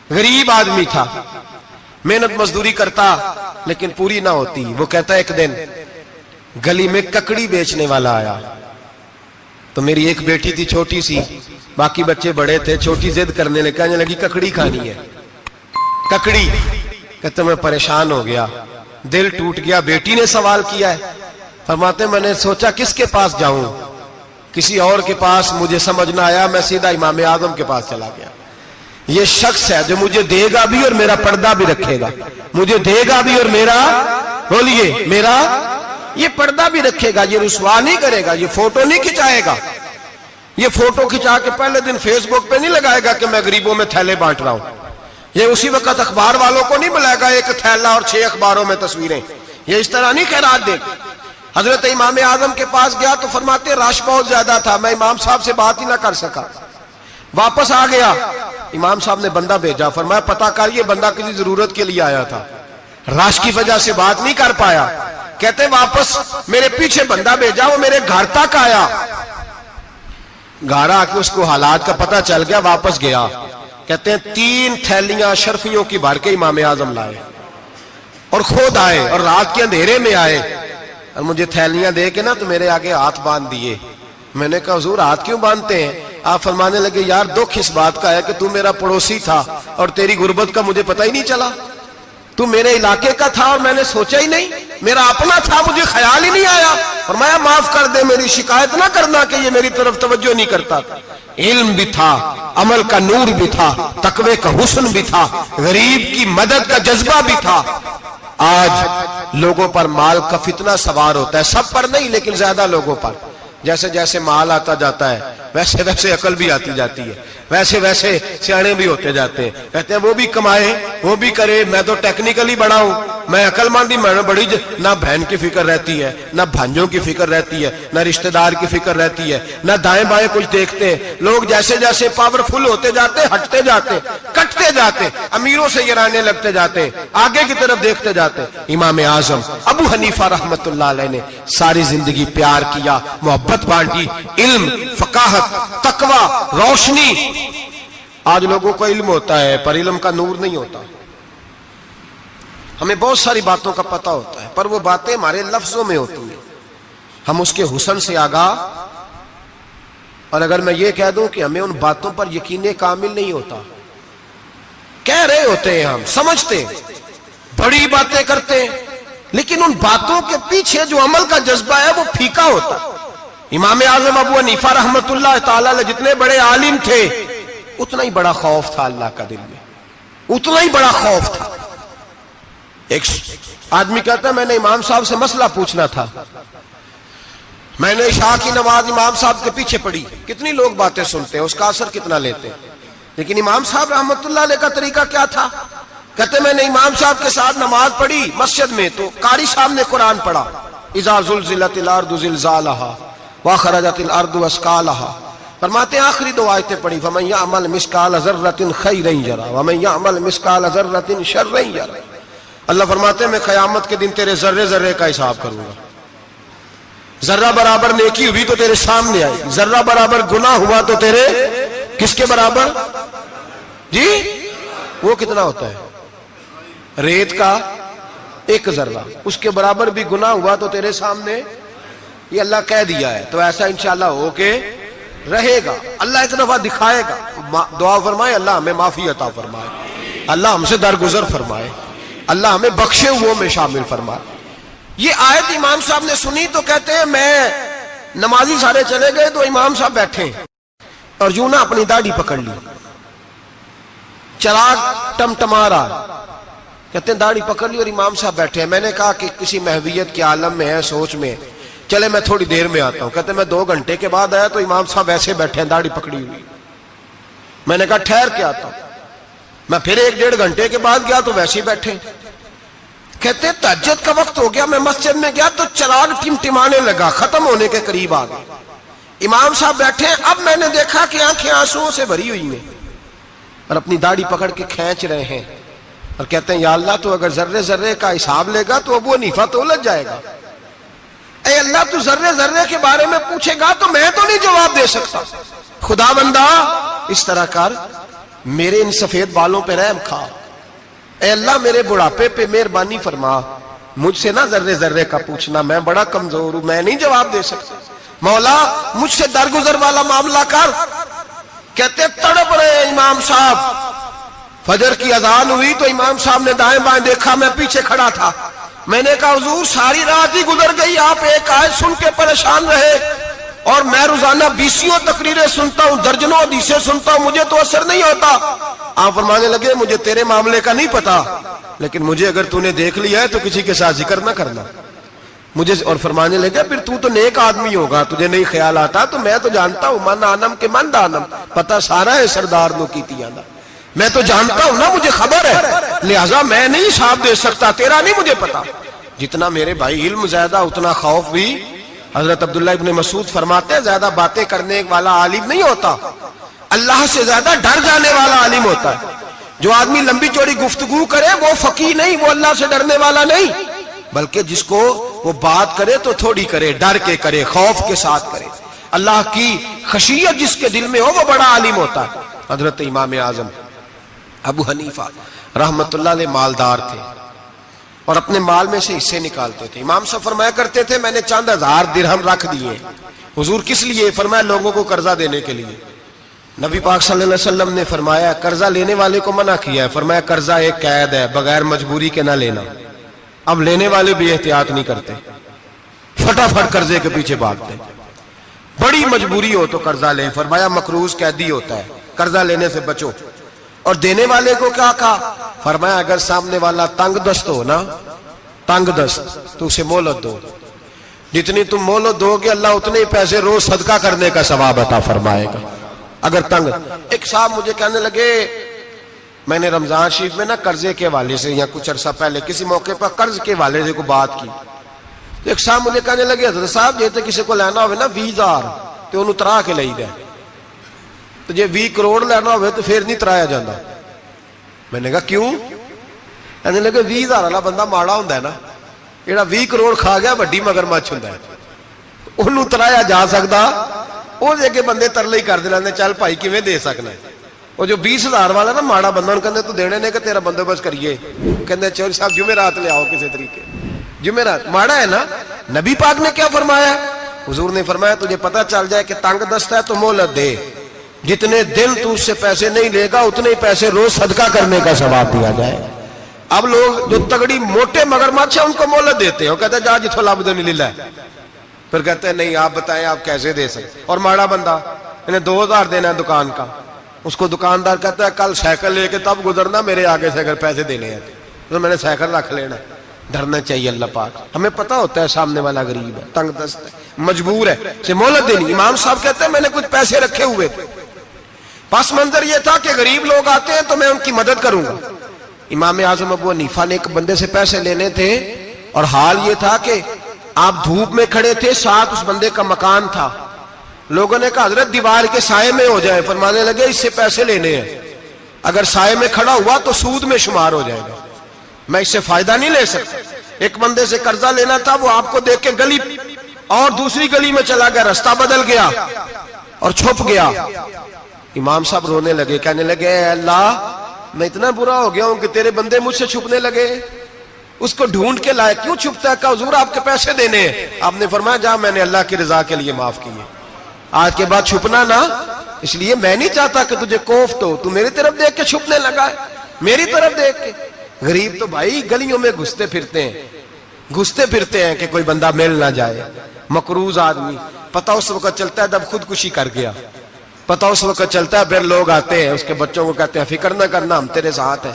غریب آدمی تھا، محنت مزدوری کرتا لیکن پوری نہ ہوتی. وہ کہتا ہے ایک دن گلی میں ککڑی بیچنے والا آیا تو میری ایک بیٹی تھی چھوٹی سی, باقی بچے بڑے تھے, چھوٹی ضد کرنے لگی, کہنے لگی ککڑی کھانی ہے. ککڑی کہتے میں پریشان ہو گیا, دل ٹوٹ گیا. بیٹی نے سوال کیا ہے, فرماتے میں نے سوچا کس کے پاس جاؤں, کسی اور کے پاس مجھے سمجھ نہ آیا, میں سیدھا امام اعظم کے پاس چلا گیا. یہ شخص ہے جو مجھے دے گا بھی اور میرا پردہ بھی رکھے گا, مجھے دے گا بھی اور میرا, بولیے, میرا یہ پردہ بھی رکھے گا, یہ رسوا نہیں کرے گا, یہ فوٹو نہیں کھچائے گا, یہ فوٹو کھچا کے پہلے دن فیس بک پہ نہیں لگائے گا کہ میں غریبوں میں تھیلے بانٹ رہا ہوں, یہ اسی وقت اخبار والوں کو نہیں بلائے گا ایک تھیلا اور 6 اخباروں میں تصویریں, یہ اس طرح نہیں خیرات دے گا. حضرت امام اعظم کے پاس گیا تو فرماتے رش بہت زیادہ تھا, میں امام صاحب سے بات ہی نہ کر سکا, واپس آ گیا. امام صاحب نے بندہ بھیجا, فرمایا پتہ کر یہ بندہ کسی ضرورت کے لیے آیا تھا, رش کی وجہ سے بات نہیں کر پایا. کہتے واپس میرے پیچھے بندہ بھیجا, وہ میرے گھر تک آیا, گھر آ کے اس کو حالات کا پتہ چل گیا, واپس گیا. کہتے ہیں 3 تھیلیاں شرفیوں کی بھر کے امام اعظم لائے اور خود آئے اور رات کے اندھیرے میں آئے اور مجھے تھیلیاں دے کے نا تو میرے آگے ہاتھ باندھ دیے. میں نے کہا حضور ہاتھ کیوں باندھتے ہیں؟ آپ فرمانے لگے یار دکھ اس بات کا ہے کہ تو میرا پڑوسی تھا اور تیری غربت کا مجھے پتہ ہی نہیں چلا, تو میرے علاقے کا تھا اور میں نے سوچا ہی نہیں, میرا اپنا تھا مجھے خیال ہی نہیں آیا. فرمایا معاف کر دے, میری شکایت نہ کرنا کہ یہ میری طرف توجہ نہیں کرتا. علم بھی تھا, عمل کا نور بھی تھا, تقوی کا حسن بھی تھا, غریب کی مدد کا جذبہ بھی تھا. آج لوگوں پر مال کا فتنہ سوار ہوتا ہے, سب پر نہیں لیکن زیادہ لوگوں پر. جیسے جیسے مال آتا جاتا ہے ویسے ویسے عقل بھی آتی جاتی ہے, ویسے ویسے سیانے بھی ہوتے جاتے ہیں. کہتے ہیں وہ بھی کمائے وہ بھی کرے, میں تو ٹیکنیکلی بڑا ہوں, میں عقل مند ہی, میں بڑی نہ بہن کی فکر رہتی ہے, نہ بھانجوں کی فکر رہتی ہے, نہ رشتہ دار کی فکر رہتی ہے, نہ دائیں بائیں کچھ دیکھتے ہیں. لوگ جیسے جیسے پاورفل ہوتے جاتے, ہٹتے جاتے, کٹتے جاتے, امیروں سے گرانے لگتے جاتے, آگے کی طرف دیکھتے جاتے. امام اعظم ابو حنیفہ رحمت اللہ علیہ نے ساری زندگی پیار کیا, محبت بانٹی, علم, فقاہت, تقوی, روشنی. آج لوگوں کو علم ہوتا ہے پر علم کا نور نہیں ہوتا. ہمیں بہت ساری باتوں کا پتہ ہوتا ہے پر وہ باتیں ہمارے لفظوں میں ہوتی ہیں, ہم اس کے حسن سے آگاہ. اور اگر میں یہ کہہ دوں کہ ہمیں ان باتوں پر یقین کامل نہیں ہوتا, کہہ رہے ہوتے ہیں, ہم سمجھتے بڑی باتیں کرتے ہیں لیکن ان باتوں کے پیچھے جو عمل کا جذبہ ہے وہ پھیکا ہوتا. امام اعظم ابو حنیفہ رحمت اللہ تعالی جتنے بڑے عالم تھے اتنا ہی بڑا خوف تھا اللہ کا دل میں, اتنا ہی بڑا خوف تھا. ایک آدمی کہتا ہے میں نے امام صاحب سے مسئلہ پوچھنا تھا, میں نے عشاء کی نماز امام صاحب کے پیچھے پڑھی, کتنی لوگ باتیں سنتے ہیں, اس کا اثر کتنا لیتے ہیں, لیکن امام صاحب رحمت اللہ علیہ کا طریقہ کیا تھا؟ کہتے میں نے امام صاحب کے ساتھ نماز پڑھی مسجد میں تو قاری صاحب نے قرآن پڑھا, اذا زلزلت الارض زلزالہا واخرجت الارض اثقالہا. فرماتے ہیں آخری 2 آیتیں پڑھی, فمن یعمل مثقال ذرۃ خیرا یرہ ومن یعمل مثقال ذرۃ شرا یرہ. اللہ فرماتے ہیں میں قیامت کے دن تیرے ذرے ذرے کا حساب کروں گا. ذرہ برابر نیکی ہوئی تو تیرے سامنے آئی, ذرہ برابر گناہ ہوا تو تیرے کس کے برابر؟ جی وہ کتنا ہوتا ہے؟ ریت کا 1 ذرہ, اس کے برابر بھی گناہ ہوا تو تیرے سامنے. یہ اللہ کہہ دیا ہے تو ایسا انشاءاللہ ہو کے رہے گا. اللہ ایک دفعہ دکھائے گا. دعا فرمائے اللہ ہمیں معافی عطا فرمائے, اللہ ہم سے درگزر فرمائے, اللہ ہمیں بخشے ہوئے میں شامل فرمائے. یہ آیت امام صاحب نے سنی تو کہتے ہیں میں نمازی سارے چلے گئے تو امام صاحب بیٹھے اور یوں نہ اپنی داڑھی پکڑ لی, چراغ ٹمٹما رہا, کہتے ہیں داڑھی پکڑ لی اور امام صاحب بیٹھے ہیں. میں نے کہا کہ کسی محویت کے عالم میں ہے, سوچ میں, چلے میں تھوڑی دیر میں آتا ہوں. کہتے ہیں میں 2 گھنٹے کے بعد آیا تو امام صاحب ایسے بیٹھے ہیں داڑھی پکڑی ہوئی. میں نے کہا ٹھہر کے آتا ہوں. میں پھر 1-1.5 گھنٹے کے بعد گیا تو ویسے ہی بیٹھے. کہتے ہیں تہجد کا وقت ہو گیا, میں مسجد میں گیا تو چراغ ٹمٹمانے لگا, ختم ہونے کے قریب آ گئے. امام صاحب بیٹھے ہیں, اب میں نے دیکھا کہ آنکھیں آنسوؤں سے بھری ہوئی ہیں اور اپنی داڑھی پکڑ کے کھینچ رہے ہیں اور کہتے ہیں یا اللہ تو اگر ذرے ذرے کا حساب لے گا تو ابو حنیفہ تو الجھ جائے گا. اے اللہ تو ذرے ذرے کے بارے میں پوچھے گا تو میں تو نہیں جواب دے سکتا. خدا بندہ اس طرح کر, میرے ان سفید بالوں پہ رحم کھا, اے اللہ میرے بڑھاپے پہ مہربانی فرما، مجھ سے نہ ذرے ذرے کا پوچھنا، میں بڑا کمزور ہوں، میں نہیں جواب دے سکتا، مولا مجھ سے درگزر والا معاملہ کر۔ کہتے تڑپ رہے امام صاحب، فجر کی اذان ہوئی تو امام صاحب نے دائیں بائیں دیکھا، میں پیچھے کھڑا تھا، میں نے کہا حضور ساری رات ہی گزر گئی، آپ ایک آیت سن کے پریشان رہے، اور میں روزانہ 20 تقریریں سنتا ہوں، درجنوں حدیثیں سنتا ہوں، مجھے تو اثر نہیں ہوتا۔ آپ فرمانے لگے مجھے تیرے معاملے کا نہیں پتا، لیکن مجھے اگر تو نے دیکھ لیا ہے تو کسی کے ساتھ ذکر نہ کرنا مجھے۔ اور فرمانے لگے پھر تو نیک آدمی ہوگا، تجھے نہیں خیال آتا، تو میں تو جانتا ہوں من آنم کے من دانم، پتہ سارا ہے سردار نو کیتی آنا، میں تو جانتا ہوں نا، مجھے خبر ہے، لہٰذا میں نہیں حساب دے سکتا، تیرا نہیں مجھے پتا۔ جتنا میرے بھائی علم زیادہ اتنا خوف بھی۔ حضرت عبداللہ ابن مسعود فرماتے ہیں زیادہ باتیں کرنے والا عالم نہیں ہوتا، اللہ سے زیادہ ڈر جانے والا عالم ہوتا ہے۔ جو آدمی لمبی چوڑی گفتگو کرے وہ فقیہ نہیں، وہ اللہ سے ڈرنے والا نہیں، بلکہ جس کو وہ بات کرے تو تھوڑی کرے، ڈر کے کرے، خوف کے ساتھ کرے، اللہ کی خشیت جس کے دل میں ہو وہ بڑا عالم ہوتا ہے۔ حضرت امام اعظم ابو حنیفہ رحمت اللہ علیہ مالدار تھے اور اپنے مال میں سے حصے نکالتے تھے۔ امام صاحب فرمایا کرتے تھے میں نے چند ہزار درہم رکھ دیے۔ حضور کس لیے؟ فرمایا لوگوں کو قرضہ دینے کے لیے۔ نبی پاک صلی اللہ علیہ وسلم نے فرمایا قرضہ لینے والے کو منع کیا ہے، فرمایا قرضہ ایک قید ہے، بغیر مجبوری کے نہ لینا۔ اب لینے والے بھی احتیاط نہیں کرتے، فٹافٹ قرضے کے پیچھے بھاگتے، بڑی مجبوری ہو تو قرضہ لیں، فرمایا مقروض قیدی ہوتا ہے، قرضہ لینے سے بچو۔ اور دینے والے کو کیا کہا؟ فرمایا اگر سامنے والا تنگ دست ہو نا، تنگ دست، تو اسے مہلت دو، جتنی تم مہلت دو گے اللہ اتنے ہی پیسے روز صدقہ کرنے کا ثواب عطا فرمائے گا۔ اگر تنگ۔ ایک صاحب مجھے کہنے لگے میں نے رمضان شریف میں نا قرضے کے حوالے سے یا کچھ عرصہ پہلے کسی موقع پر قرض کے حوالے سے کوئی بات کی، تو ایک صاحب مجھے کہنے لگے حضرت صاحب جی تو کسی کو لینا ہوئے نا 20,000 تو انہوں ترا کے لئی دے، تو جی 20 کروڑ لینا ہوئے تو پھر نہیں ترایا جاتا۔ میں نے کہا کیوں؟ کہنے لگے 20,000 والا بندہ ماڑا ہوتا ہے نا، جہاں 20 کروڑ کھا گیا وڈی مگرمچھ ہوتا ہے، انہوں ترایا جا سکتا، وہ دے کے بندے ترلے ہی کر دے چل بھائی کیویں دے سکنا ہے۔ وہ جو 20,000 والا نا ماڑا بندہ انہوں کہندے تو دینے نے کہ تیرا بندوبست کریے، کہندے چور صاحب جمعرات لے آؤ کسی طریقے، جمعرات ماڑا ہے نا۔ نبی پاک نے کیا فرمایا؟ حضور نے فرمایا تجھے پتہ چل جائے کہ تنگ دست ہے تو مہلت دے، جتنے دن تو اس سے پیسے نہیں لے گا اتنے ہی پیسے روز صدقہ کرنے کا ثواب دیا جائے۔ اب لوگ جو تگڑی موٹے مگرمچھ ہیں ان کو مہلت دیتے ہیں، وہ کہتے ہیں جا جتھوں لب دے نہیں لے، پھر کہتے ہیں نہیں آپ بتائیں آپ کیسے دے سکتے۔ اور ماڑا بندہ انہیں 2,000 دینا ہے دکان کا، اس کو دکاندار کہتا ہے کل سائیکل لے کے تب گزرنا میرے آگے سے اگر پیسے دینے ہیں تو میں نے سائیکل رکھ لینا۔ ڈرنا چاہیے اللہ پاک، ہمیں پتہ ہوتا ہے سامنے والا غریب ہے، تنگ دست ہے، مجبور ہے، اسے مہلت دینی۔ امام صاحب کہتے ہیں میں نے کچھ پیسے رکھے ہوئے تھے، پس منظر یہ تھا کہ غریب لوگ آتے ہیں تو میں ان کی مدد کروں گا۔ امام اعظم ابو حنیفہ نے ایک بندے سے پیسے لینے تھے اور حال یہ تھا کہ آپ دھوپ میں کھڑے تھے، ساتھ اس بندے کا مکان تھا، لوگوں نے کہا حضرت دیوار کے سائے میں ہو جائے، فرمانے لگے اس سے پیسے لینے ہیں، اگر سائے میں کھڑا ہوا تو سود میں شمار ہو جائے گا، میں اس سے فائدہ نہیں لے سکتا۔ ایک بندے سے قرضہ لینا تھا، وہ آپ کو دیکھ کے گلی اور دوسری گلی میں چلا گیا، رستہ بدل گیا اور چھپ گیا۔ امام صاحب رونے لگے، کہنے لگے اے اللہ میں اتنا برا ہو گیا ہوں کہ تیرے بندے مجھ سے چھپنے لگے، اس کو ڈھونڈ کے لائے، کیوں چھپتا ہے؟ کہا حضور آپ کے پیسے دینے ہیں۔ آپ نے فرمایا جا میں نے اللہ کی رضا کے لیے معاف کیے، آج کے بعد چھپنا نہ، اس لیے میں نہیں چاہتا کہ تجھے کوفت ہو، تو میری طرف دیکھ کے چھپنے لگا ہے، میری طرف دیکھ کے۔ غریب تو بھائی گلیوں میں گھستے پھرتے ہیں کہ کوئی بندہ مل نہ جائے، مقروض آدمی، پتہ اس وقت چلتا ہے جب خودکشی کر گیا، پتہ اس وقت چلتا ہے پھر لوگ آتے ہیں اس کے بچوں کو کہتے ہیں فکر نہ کرنا ہم تیرے ساتھ ہیں،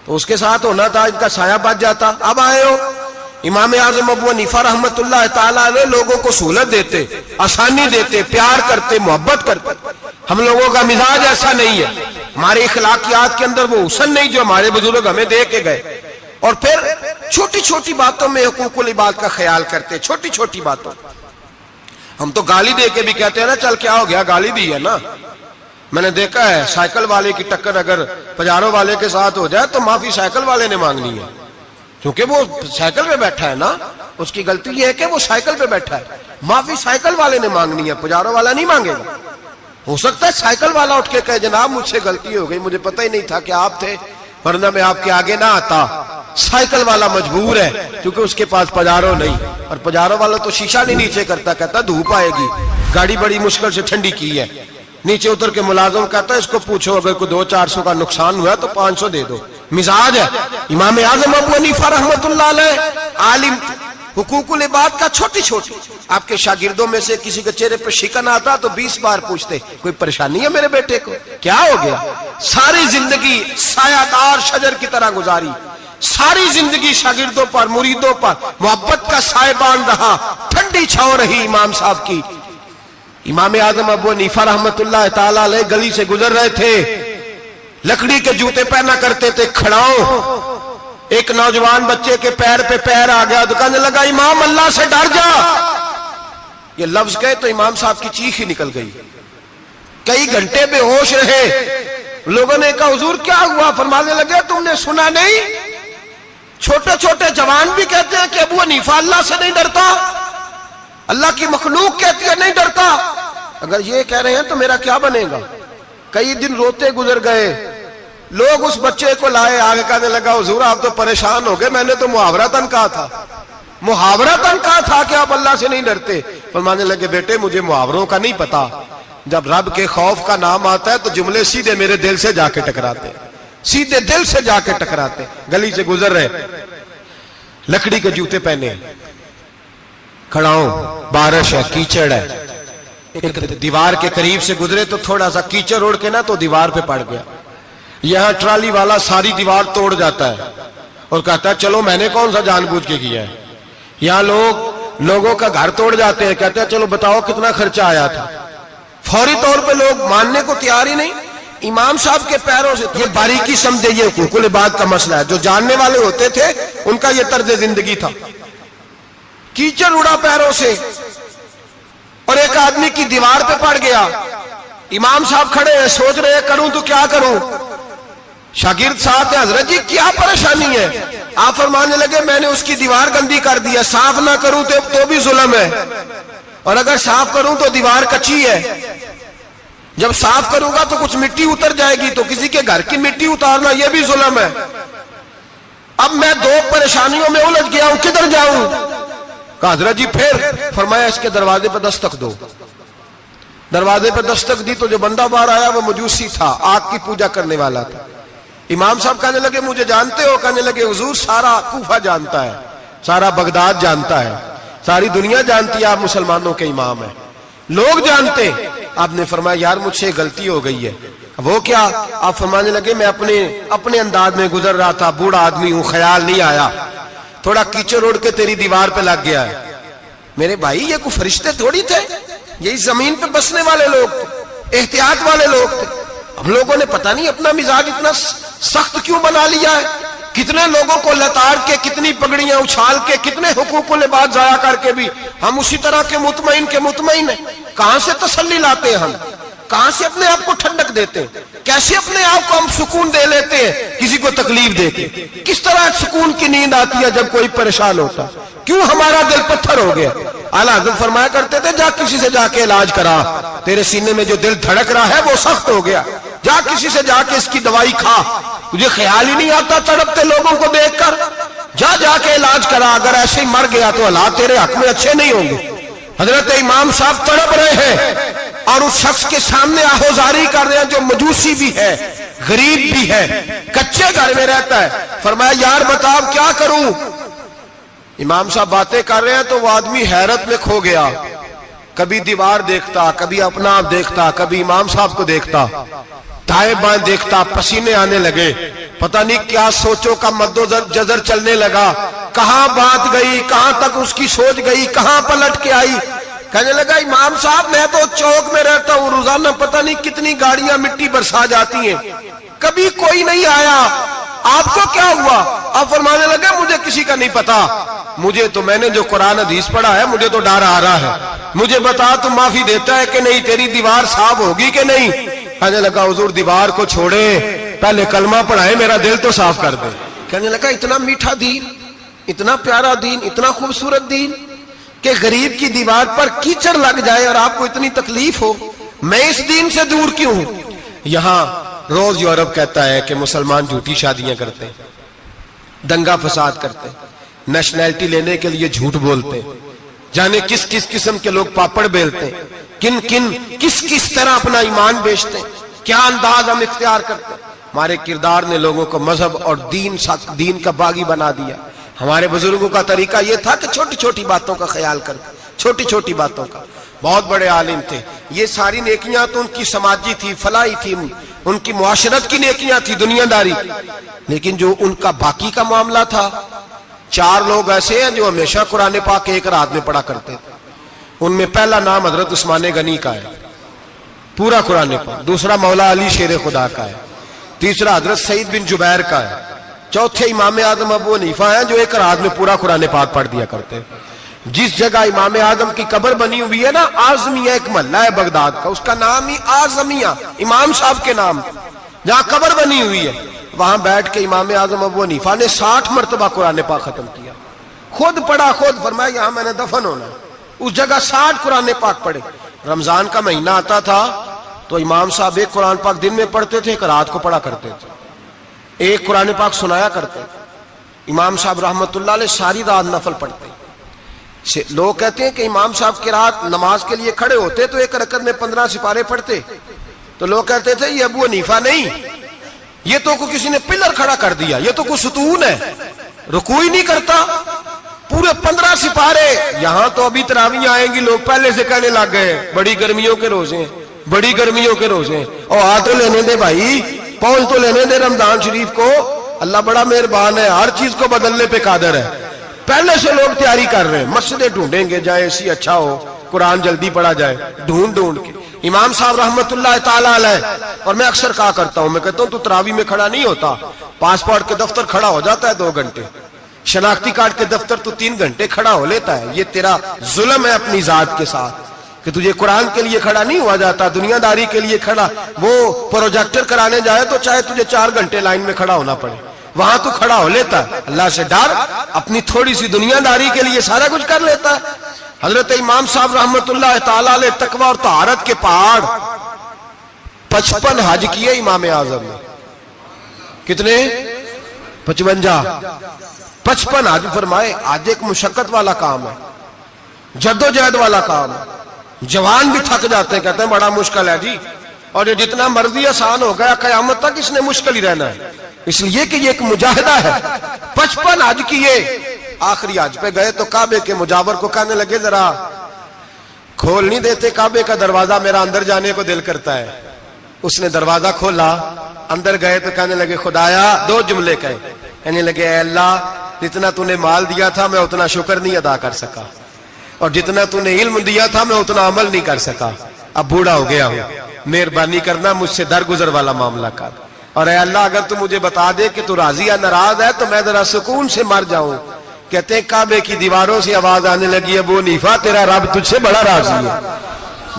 تو اس کے ساتھ ہونا تھا، ان کا سایہ بچ جاتا۔ اب آئے ہو امام اعظم ابو حنیفہ رحمت اللہ تعالیٰ علیہ لوگوں کو سہولت دیتے، آسانی دیتے، پیار کرتے، محبت کرتے۔ ہم لوگوں کا مزاج ایسا نہیں ہے، ہمارے اخلاقیات کے اندر وہ حسن نہیں جو ہمارے بزرگ ہمیں دے کے گئے، اور پھر چھوٹی چھوٹی باتوں میں حقوق العباد کا خیال کرتے، چھوٹی چھوٹی باتوں۔ ہم تو گالی دے کے بھی کہتے ہیں نا چل کیا ہو گیا، گالی دی ہے نا۔ میں نے دیکھا ہے سائیکل والے کی ٹکر اگر پجارو والے کے ساتھ ہو جائے تو معافی سائیکل والے نے مانگنی ہے، کیونکہ وہ سائیکل پہ بیٹھا ہے نا، اس کی غلطی یہ ہے کہ وہ سائیکل پہ بیٹھا ہے، معافی سائیکل والے نے مانگنی ہے، پجارو والا نہیں مانگے گا۔ ہو سکتا ہے سائیکل والا اٹھ کے کہے جناب مجھ سے غلطی ہو گئی، مجھے پتہ ہی نہیں تھا کہ آپ تھے، ورنہ میں آپ کے آگے نہ آتا۔ سائیکل والا مجبور ہے کیونکہ اس کے پاس پجارو نہیں، اور پجارو والا تو شیشہ نہیں نیچے کرتا، کہتا دھوپ آئے گی، گاڑی بڑی مشکل سے ٹھنڈی کی ہے۔ نیچے اتر کے ملازم کہتا ہے اس کو پوچھو اگر کوئی 200-400 کا نقصان ہوا تو 500 دے دو۔ مزاج ہے امام اعظم ابو حنیفہ رحمۃ اللہ علیہ، عالم، حقوق العباد کا چھوٹی چھوٹی۔ آپ کے شاگردوں میں سے کسی کے چہرے پہ شکن آتا تو 20 بار پوچھتے کوئی پریشانی ہے میرے بیٹے کو، کیا ہو گیا؟ ساری زندگی سایہ دار شجر کی طرح گزاری، ساری زندگی شاگردوں پر، مریدوں پر محبت کا سائبان رہا، ٹھنڈی چھاؤں رہی امام صاحب کی۔ امام اعظم ابو حنیفہ رحمۃ اللہ تعالی علیہ گلی سے گزر رہے تھے، لکڑی کے جوتے پہنا کرتے تھے، کھڑاؤں۔ ایک نوجوان بچے کے پیر پہ پیر آ گیا تو کہنے لگا امام اللہ سے ڈر جا۔ یہ لفظ کہے تو امام صاحب کی چیخ ہی نکل گئی، کئی گھنٹے بے ہوش رہے۔ لوگوں نے کہا حضور کیا ہوا؟ فرمانے لگے تم نے سنا نہیں؟ چھوٹے چھوٹے جوان بھی کہتے ہیں کہ ابو حنیفہ اللہ سے نہیں ڈرتا، اللہ کی مخلوق کہتی ہے نہیں ڈرتا۔ اگر یہ کہہ رہے ہیں تو میرا کیا بنے گا؟ کئی دن روتے گزر گئے، لوگ اس بچے کو لائے، آگے کہنے لگا حضور آپ تو پریشان ہو گئے، میں نے تو محاورتاً کہا تھا، محاورتاً کہا تھا کہ آپ اللہ سے نہیں ڈرتے۔ فرمانے لگے بیٹے مجھے محاوروں کا نہیں پتا، جب رب کے خوف کا نام آتا ہے تو جملے سیدھے میرے دل سے جا کے ٹکراتے، سیدھے دل سے جا کے ٹکراتے۔ گلی سے گزر رہے، لکڑی کے جوتے پہنے، کھڑا ہوں، بارش ہے، کیچڑ ہے، ایک دیوار کے قریب سے گزرے تو تھوڑا سا کیچڑ اڑ کے نا تو دیوار پہ پڑ گیا۔ یہاں ٹرالی والا ساری دیوار توڑ جاتا ہے اور کہتا ہے چلو میں نے کون سا جان بوجھ کے کیا ہے۔ یہاں لوگوں کا گھر توڑ جاتے ہیں، کہتے ہیں چلو بتاؤ کتنا خرچہ آیا تھا۔ فوری طور پہ لوگ ماننے کو تیار ہی نہیں۔ امام صاحب کے پیروں سے یہ باریکی سمجھے، یہ حقوق العباد کا مسئلہ ہے۔ جو جاننے والے ہوتے تھے ان کا یہ طرز زندگی تھا۔ کیچڑ اڑا پیروں سے اور ایک آدمی کی دیوار پہ پڑ گیا۔ امام صاحب کھڑے ہیں، سوچ رہے کروں تو کیا کروں۔ شاگرد ساتھ ہے، حضرت جی کیا پریشانی ہے؟ آپ فرمانے لگے میں نے اس کی دیوار گندی کر دی ہے، صاف نہ کروں تو بھی ظلم ہے، اور اگر صاف کروں تو دیوار کچی ہے، جب صاف کروں گا تو کچھ مٹی اتر جائے گی تو کسی کے گھر کی مٹی اتارنا یہ بھی ظلم ہے۔ اب میں دو پریشانیوں میں الجھ گیا ہوں، کدھر جاؤں؟ کہا حضرت جی پھر؟ فرمایا اس کے دروازے پہ دستک دو۔ دروازے پہ دستک دی تو جو بندہ باہر آیا وہ مجوسی تھا، آگ کی پوجا کرنے والا تھا۔ امام صاحب کہنے لگے مجھے جانتے ہو؟ کہنے لگے حضور سارا کوفہ جانتا ہے، سارا بغداد جانتا ہے، ساری دنیا جانتی ہے آپ مسلمانوں کے امام ہیں، لوگ جانتے۔ آپ نے فرمایا یار مجھ سے غلطی ہو گئی ہے۔ وہ کیا؟ آپ فرمانے لگے میں اپنے انداز میں گزر رہا تھا، بوڑھا آدمی ہوں، خیال نہیں آیا، تھوڑا کیچڑ اڑ کے تیری دیوار پہ لگ گیا ہے۔ میرے بھائی یہ کوئی فرشتے تھوڑی تھے، یہی زمین پہ بسنے والے لوگ تھے، احتیاط والے لوگ تھے۔ ہم لوگوں نے پتہ نہیں اپنا مزاج اتنا سخت کیوں بنا لیا ہے، کتنے لوگوں کو لتاڑ کے، کتنی پگڑیاں اچھال کے، کتنے حقوق العباد ضائع کر کے بھی ہم اسی طرح کے مطمئن ہیں۔ کہاں سے تسلی لاتے ہیں ہم؟ کہاں سے اپنے آپ کو ٹھنڈک دیتے ہیں؟ کیسے اپنے آپ کو ہم سکون دے لیتے ہیں کسی کو تکلیف دے کے؟ کس طرح سکون کی نیند آتی ہے جب کوئی پریشان ہوتا؟ کیوں ہمارا دل پتھر ہو گیا؟ اعلیٰ حضرت فرمایا کرتے تھے جا کسی سے جا کے علاج کرا، تیرے سینے میں جو دل دھڑک رہا ہے وہ سخت ہو گیا، جا کسی سے جا کے اس کی دوائی کھا، تجھے خیال ہی نہیں آتا تڑپتے لوگوں کو دیکھ کر، جا کے علاج کرا، اگر ایسے ہی مر گیا تو حالات تیرے حق میں اچھے نہیں ہوں گے۔ حضرت امام صاحب تڑپ رہے ہیں اور اس شخص کے سامنے آہوزاری کر رہے ہیں جو مجوسی بھی ہے، غریب بھی ہے، کچے گھر میں رہتا ہے۔ فرمایا یار بتا اب کیا کروں؟ امام صاحب باتیں کر رہے ہیں تو وہ آدمی حیرت میں کھو گیا، کبھی دیوار دیکھتا، کبھی اپنا آپ دیکھتا، کبھی امام صاحب کو دیکھتا، دائیں بائیں دیکھتا، پسینے آنے لگے، پتہ نہیں کیا سوچوں کا مد و جزر چلنے لگا، کہاں بات گئی، کہاں تک اس کی سوچ گئی، کہاں پلٹ کے آئی۔ کہنے لگا امام صاحب میں تو چوک میں رہتا ہوں، روزانہ پتہ نہیں کتنی گاڑیاں مٹی برسا جاتی ہیں، کبھی کوئی نہیں آیا، آپ کو کیا ہوا؟ آپ فرمانے لگے مجھے کسی کا نہیں پتا، مجھے تو میں نے جو قرآن حدیث پڑھا ہے مجھے تو ڈر آ رہا ہے، مجھے بتا تو معافی دیتا ہے کہ نہیں، تیری دیوار صاف ہوگی کہ نہیں؟ کہنے لگا حضور دیوار کو چھوڑے، پہلے کلمہ پڑھائے، میرا دل تو صاف کر دے۔ کہنے لگا اتنا میٹھا دین، اتنا پیارا دین، اتنا خوبصورت دین کہ غریب کی دیوار پر کیچڑ لگ جائے اور آپ کو اتنی تکلیف ہو، میں اس دین سے دور کیوں ہوں؟ یہاں روز یورپ کہتا ہے کہ مسلمان جھوٹی شادیاں کرتے ہیں، دنگا فساد کرتے ہیں، نیشنلٹی لینے کے لیے جھوٹ بولتے ہیں، جانے کس کس قسم کے لوگ پاپڑ بیلتے ہیں، کس طرح اپنا ایمان بیچتے ہیں، کیا انداز ہم اختیار کرتے ہیں۔ ہمارے کردار نے لوگوں کو مذہب اور دین کا باغی بنا دیا۔ ہمارے بزرگوں کا طریقہ یہ تھا کہ چھوٹی چھوٹی باتوں کا خیال کرتے، چھوٹی چھوٹی باتوں کا۔ بہت بڑے عالم تھے، یہ ساری نیکیاں تو ان کی سماجی تھی، فلاحی تھی، ان کی معاشرت کی نیکیاں تھی، دنیا داری، لیکن جو ان کا باقی کا معاملہ تھا، 4 لوگ ایسے ہیں جو ہمیشہ قرآن پاک ایک رات میں پڑھا کرتے تھے۔ ان میں پہلا نام حضرت عثمان غنی کا ہے، پورا قرآن پاک، دوسرا مولا علی شیر خدا کا ہے، تیسرا حضرت سعید بن جبیر کا ہے، چوتھے امام اعظم ابو حنیفہ ہیں جو ایک رات میں پورا قرآن پاک پڑھ دیا کرتے ہیں۔ جس جگہ امام اعظم کی قبر بنی ہوئی ہے نا، اعظمیہ ایک محلہ ہے بغداد کا، اس کا نام ہی اعظمیہ، امام صاحب کے نام، جہاں قبر بنی ہوئی ہے، وہاں بیٹھ کے امام اعظم ابو حنیفہ نے 60 مرتبہ قرآن پاک ختم کیا، خود پڑھا، خود فرمایا یہاں میں نے دفن ہونا ہے، اس جگہ 60 قرآن پاک پڑھے۔ رمضان کا مہینہ آتا تھا تو امام صاحب ایک قرآن پاک دن میں پڑھتے تھے، ایک رات کو پڑھا کرتے تھے، ایک قرآن پاک سنایا کرتے تھے۔ امام صاحب رحمت اللہ علیہ ساری رات نفل پڑھتے۔ لوگ کہتے ہیں کہ امام صاحب کی رات نماز کے لیے کھڑے ہوتے تو ایک رکعت میں 15 سپارے پڑھتے، تو لوگ کہتے تھے یہ ابو حنیفہ نہیں، یہ تو کوئی کسی نے پلر کھڑا کر دیا، یہ تو کوئی ستون ہے، رکوع ہی نہیں کرتا، پورے 15 سپارے۔ یہاں تو ابھی تراویح آئیں گی، لوگ پہلے سے کہنے لگ گئے بڑی گرمیوں کے روزے ہیں، بڑی گرمیوں کے روزے ہیں، اور آ تو لینے دے بھائی، پہنچ تو لینے دے رمضان شریف کو، اللہ بڑا مہربان ہے، ہر چیز کو بدلنے پہ قادر ہے۔ پہلے سے لوگ تیاری کر رہے ہیں، مسجدیں ڈھونڈیں گے جائے اسی اچھا ہو، قرآن جلدی پڑھا جائے، ڈھونڈ کے۔ امام صاحب رحمت اللہ تعالیٰ علیہ، اور میں اکثر کہا کرتا ہوں، میں کہتا ہوں تو تراویح میں کھڑا نہیں ہوتا، پاسپورٹ کے دفتر کھڑا ہو جاتا ہے 2 گھنٹے، شناختی کارڈ کے دفتر تو 3 گھنٹے کھڑا ہو لیتا ہے۔ یہ تیرا ظلم ہے اپنی ذات کے ساتھ کہ تجھے قرآن کے لیے کھڑا نہیں ہوا جاتا، دنیا داری کے لیے کھڑا۔ وہ پروجیکٹر کرانے جائے تو چاہے تجھے 4 گھنٹے لائن میں کھڑا ہونا پڑے، وہاں تو کھڑا ہو لیتا ہے۔ اللہ سے ڈر، اپنی تھوڑی سی دنیا داری کے لیے سارا کچھ کر لیتا ہے۔ حضرت امام صاحب رحمت اللہ تعالیٰ علیہ تقوی اور طہارت کے پہاڑ 55 حج کیے امام اعظم نے۔ کتنے؟ 55 حج فرمائے۔ آج ایک مشقت والا کام ہے، جد و جہد والا کام ہے، جوان بھی تھک جاتے ہیں، کہتے ہیں بڑا مشکل ہے جی، اور یہ جتنا مرضی آسان ہو گیا قیامت تک اس نے مشکل ہی رہنا ہے، اس لیے کہ یہ ایک مجاہدہ ہے۔ 55 حج کیے، آخری حج پہ گئے تو کعبے کے مجاور کو کہنے لگے ذرا کھول نہیں دیتے کعبے کا دروازہ، میرا اندر جانے کو دل کرتا ہے۔ اس نے دروازہ کھولا، اندر گئے تو کہنے لگے خدایا، 2 جملے کہے، کہنے لگے اے اللہ جتنا تو نے مال دیا تھا میں اتنا شکر نہیں ادا کر سکا، اور جتنا تو نے علم دیا تھا میں اتنا عمل نہیں کر سکا، اب بوڑھا ہو گیا ہوں، مہربانی کرنا مجھ سے درگزر والا معاملہ کر، اور اے اللہ اگر تو مجھے بتا دے کہ تو راضی یا ناراض ہے تو میں ذرا سکون سے مر جاؤں۔ کہتے ہیں کعبے کی دیواروں سے آواز آنے لگی، ابو حنیفہ تیرا رب تجھ سے بڑا راضی ہے۔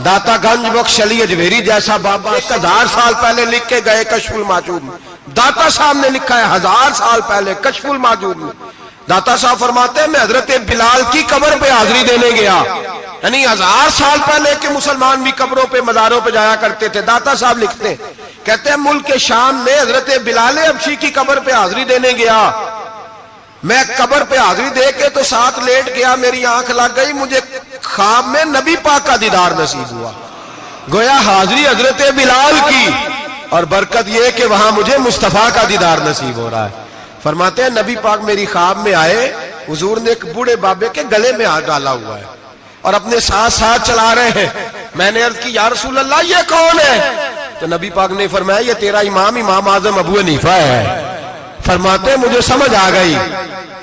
داتا گنج بخش علی اجمیری جیسا بابا 1000 سال پہلے لکھ کے گئے کشف الماجود میں، داتا صاحب نے لکھا ہے 1000 سال پہلے کشف الماجود میں، داتا صاحب فرماتے ہیں میں حضرت بلال کی قبر پہ حاضری دینے گیا، یعنی 1000 سال پہلے کے مسلمان بھی قبروں پہ مزاروں پہ جایا کرتے تھے۔ داتا صاحب لکھتے ہیں، کہتے ہیں ملک شام میں حضرت بلال حبشی کی قبر پہ حاضری دینے گیا، میں قبر پہ حاضری دے کے تو ساتھ لیٹ گیا، میری آنکھ لگ گئی، مجھے خواب میں نبی پاک کا دیدار نصیب ہوا، گویا حاضری حضرت بلال کی، اور برکت یہ کہ وہاں مجھے مصطفیٰ کا دیدار نصیب ہو رہا ہے۔ فرماتے ہیں نبی پاک میری خواب میں آئے، حضور نے ایک بوڑھے بابے کے گلے میں ہاتھ ڈالا ہوا ہے اور اپنے ساتھ ساتھ چلا رہے ہیں۔ میں نے عرض کی یا رسول اللہ یہ کون ہے؟ تو نبی پاک نے فرمایا یہ تیرا امام اعظم ابو حنیفہ ہے۔ فرماتے ہیں مجھے سمجھ آ گئی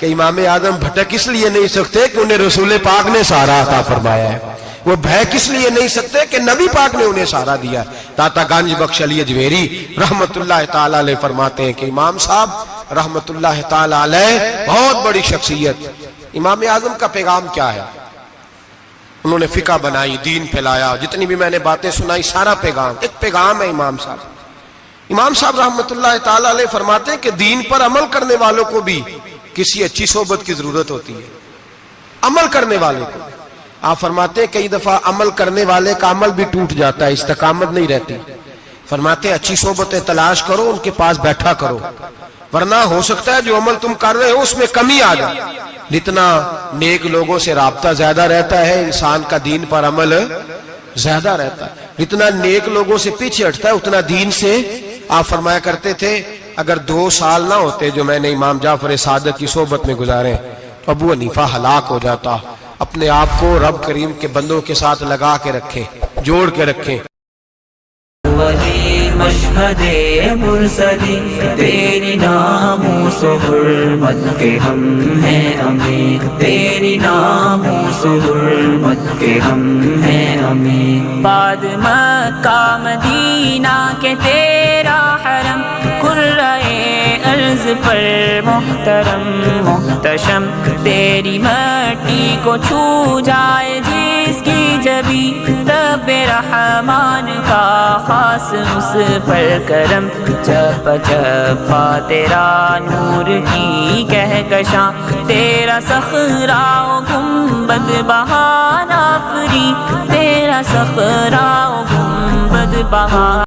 کہ امام اعظم بھٹک اس لیے نہیں سکتے کہ انہیں رسول پاک نے سہارا عطا فرمایا ہے، وہ بھے کس لیے نہیں سکتے کہ نبی پاک نے انہیں سہارا دیا۔ داتا گنج بخش علی اجمیری رحمت اللہ تعالی علیہ فرماتے ہیں کہ امام صاحب رحمت اللہ تعالی علیہ بہت بڑی شخصیت۔ امام اعظم کا پیغام کیا ہے؟ انہوں نے فقہ بنائی، دین پھیلایا، جتنی بھی میں نے باتیں سنائی سارا پیغام، ایک پیغام ہے امام صاحب۔ امام صاحب رحمت اللہ تعالی علیہ فرماتے ہیں کہ دین پر عمل کرنے والوں کو بھی کسی اچھی صحبت کی ضرورت ہوتی ہے، عمل کرنے والے کو۔ آپ فرماتے ہیں کئی دفعہ عمل کرنے والے کا عمل بھی ٹوٹ جاتا ہے، استقامت نہیں رہتی۔ فرماتے اچھی صحبتیں تلاش کرو، ان کے پاس بیٹھا کرو، ورنہ ہو سکتا ہے جو عمل تم کر رہے ہو اس میں کمی آ جائے۔ جتنا نیک لوگوں سے رابطہ زیادہ رہتا ہے انسان کا دین پر عمل زیادہ رہتا ہے، جتنا نیک لوگوں سے پیچھے ہٹتا ہے اتنا دین سے۔ آپ فرمایا کرتے تھے اگر 2 سال نہ ہوتے جو میں نے امام جعفر صادق کی صحبت میں گزارے تو ابو حنیفہ ہلاک ہو جاتا۔ اپنے آپ کو رب کریم کے بندوں کے ساتھ لگا کے رکھیں، جوڑ کے رکھیں۔ ولی مشہد مرسلی تیری ناموس و حرمت کے ہم ہیں امین، تیری ناموس و حرمت کے ہم ہیں امین۔ بعد مکہ مدینہ کے تیرا حرم، قرۂ ارض پر محترم محتشم، تیری مٹی کو چھو جائے جس کی جبی، رب رحمان کا خاص اس پر کرم، چپ چپا تیرا نور کی کہکشاں، تیرا صخرہ و گنبد بہار آفری، تیرا صخرہ و گنبد بہار